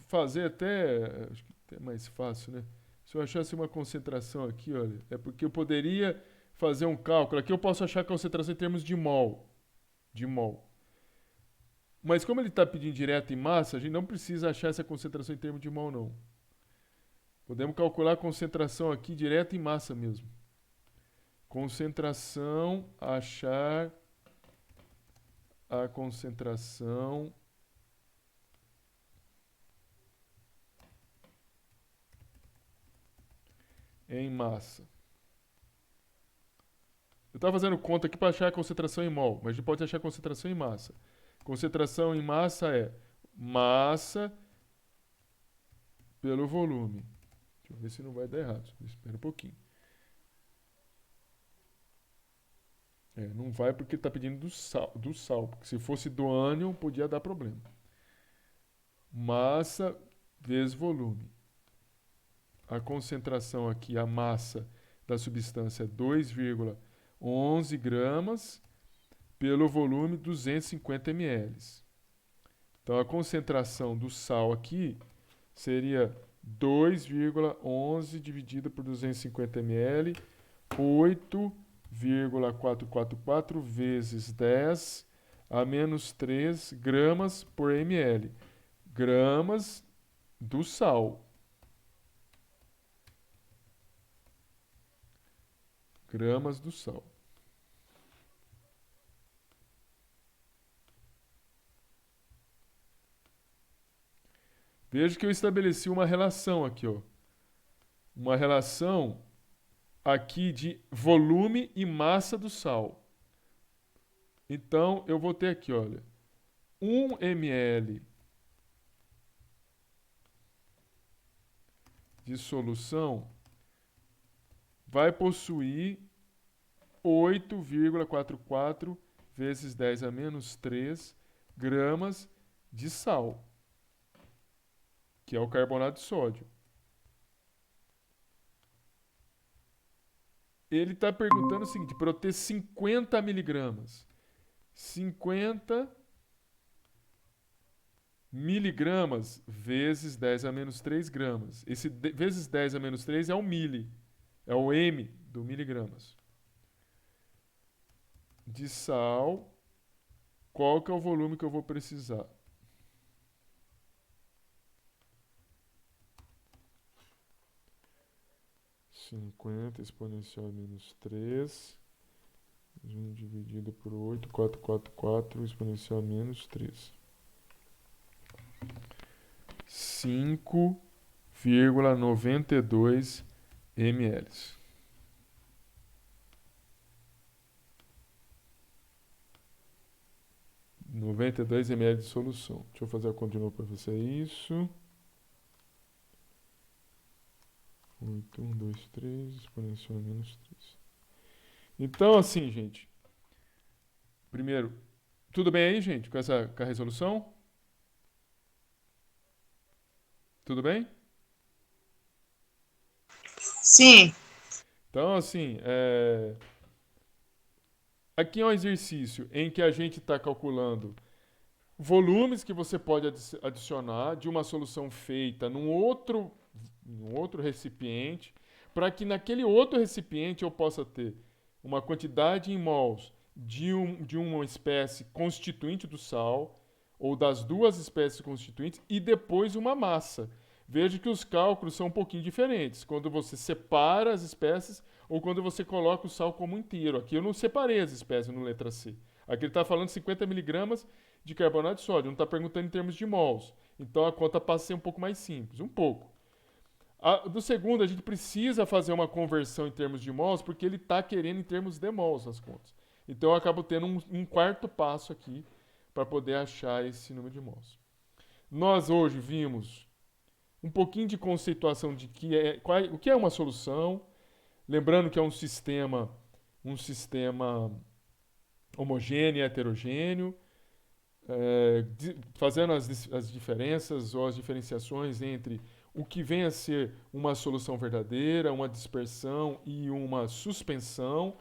fazer até, acho que até mais fácil, né? Se eu achasse uma concentração aqui, olha, é porque eu poderia fazer um cálculo. Aqui eu posso achar a concentração em termos de mol. De mol. Mas como ele está pedindo direto em massa, a gente não precisa achar essa concentração em termos de mol, não. Podemos calcular a concentração aqui direto em massa mesmo. Concentração, achar a concentração em massa. Eu estava fazendo conta aqui para achar a concentração em mol, mas a gente pode achar a concentração em massa. Concentração em massa é massa pelo volume. Deixa eu ver se não vai dar errado. Espera um pouquinho. Não vai porque está pedindo do sal. Porque se fosse do ânion, podia dar problema. Massa vezes volume. A concentração aqui, a massa da substância é 2,11 gramas pelo volume 250 ml. Então, a concentração do sal aqui seria 2,11 dividido por 250 ml, 8,444 vezes 10 a menos 3 gramas por ml. Gramas do sal. Gramas do sal. Veja que eu estabeleci uma relação aqui, ó. Uma relação aqui de volume e massa do sal. Então, eu vou ter aqui, olha, 1 ml de solução vai possuir 8,44 vezes 10 a menos 3 gramas de sal, que é o carbonato de sódio. Ele está perguntando o seguinte, para eu ter 50 miligramas. 50 miligramas vezes 10 a menos 3 gramas. Esse vezes 10 a menos 3 é o mili. É o M do miligramas. De sal, qual que é o volume que eu vou precisar? (50 exponencial a menos 3 1 dividido por 8, 4, exponencial menos 3. 5,92 ml. 92 ml de solução. Deixa eu fazer a conta de novo para você. Isso. 8, 1, 2, 3, exponencial menos 3. Então, assim, gente. Primeiro, tudo bem aí, gente, com a resolução? Tudo bem? Sim. Então, assim, aqui é um exercício em que a gente está calculando volumes que você pode adicionar de uma solução feita num outro recipiente, para que naquele outro recipiente eu possa ter uma quantidade em mols de uma espécie constituinte do sal, ou das duas espécies constituintes, e depois uma massa. Veja que os cálculos são um pouquinho diferentes quando você separa as espécies ou quando você coloca o sal como inteiro. Aqui eu não separei as espécies no letra C. Aqui ele está falando 50 miligramas de carbonato de sódio, não está perguntando em termos de mols. Então a conta passa a ser um pouco mais simples, um pouco. Do segundo, a gente precisa fazer uma conversão em termos de mols, porque ele está querendo em termos de mols as contas. Então eu acabo tendo um quarto passo aqui para poder achar esse número de mols. Nós hoje vimos um pouquinho de conceituação de o que é uma solução, lembrando que é um sistema homogêneo e heterogêneo, fazendo as diferenças ou as diferenciações entre o que vem a ser uma solução verdadeira, uma dispersão e uma suspensão.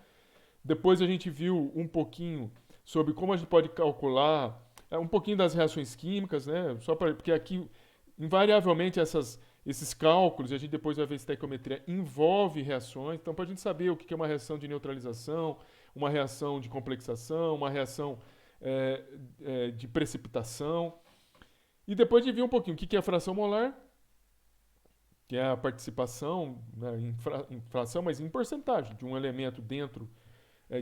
Depois a gente viu um pouquinho sobre como a gente pode calcular um pouquinho das reações químicas, né? Porque aqui, invariavelmente, esses cálculos, e a gente depois vai ver se estequiometria envolve reações. Então, para a gente saber o que é uma reação de neutralização, uma reação de complexação, uma reação de precipitação. E depois de ver um pouquinho o que é a fração molar, que é a participação, né, em fração, mas em porcentagem, de um elemento dentro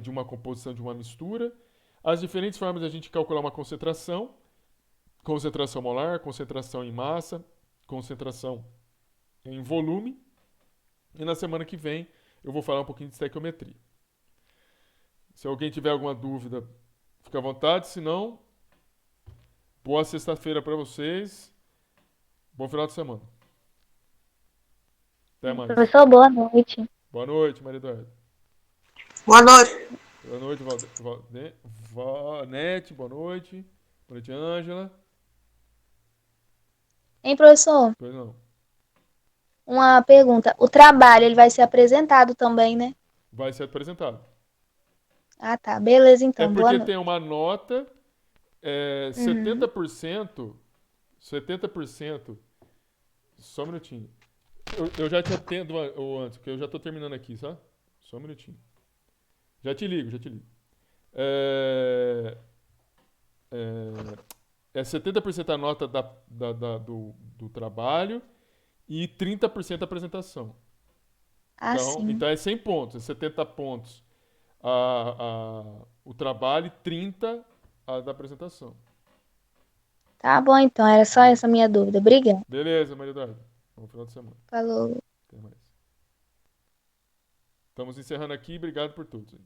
de uma composição de uma mistura. As diferentes formas de a gente calcular uma concentração: concentração molar, concentração em massa, concentração em volume. E na semana que vem eu vou falar um pouquinho de estequiometria. Se alguém tiver alguma dúvida, fica à vontade. Se não, boa sexta-feira para vocês. Bom final de semana. Até mais. Professor, boa noite. Boa noite, Maria Eduarda. Boa noite. Boa noite, Vanete. Boa noite. Boa noite, Ângela. Hein, professor? Pois não. Uma pergunta. O trabalho, ele vai ser apresentado também, né? Vai ser apresentado. Ah, tá. Beleza, É então. Boa porque noite. tem uma nota, Uhum. 70%, só um minutinho. Eu já te atendo antes, porque eu já estou terminando aqui, sabe? Só um minutinho. Já te ligo, já te ligo. É, é 70% a nota do trabalho e 30% a apresentação. Ah, Então sim. é 100 pontos, é 70 pontos o trabalho e 30 a da apresentação. Tá bom, então. Era só essa minha dúvida. Obrigada. Beleza, Maria Eduarda. Bom final de semana. Falou. Até mais. Estamos encerrando aqui. Obrigado por tudo.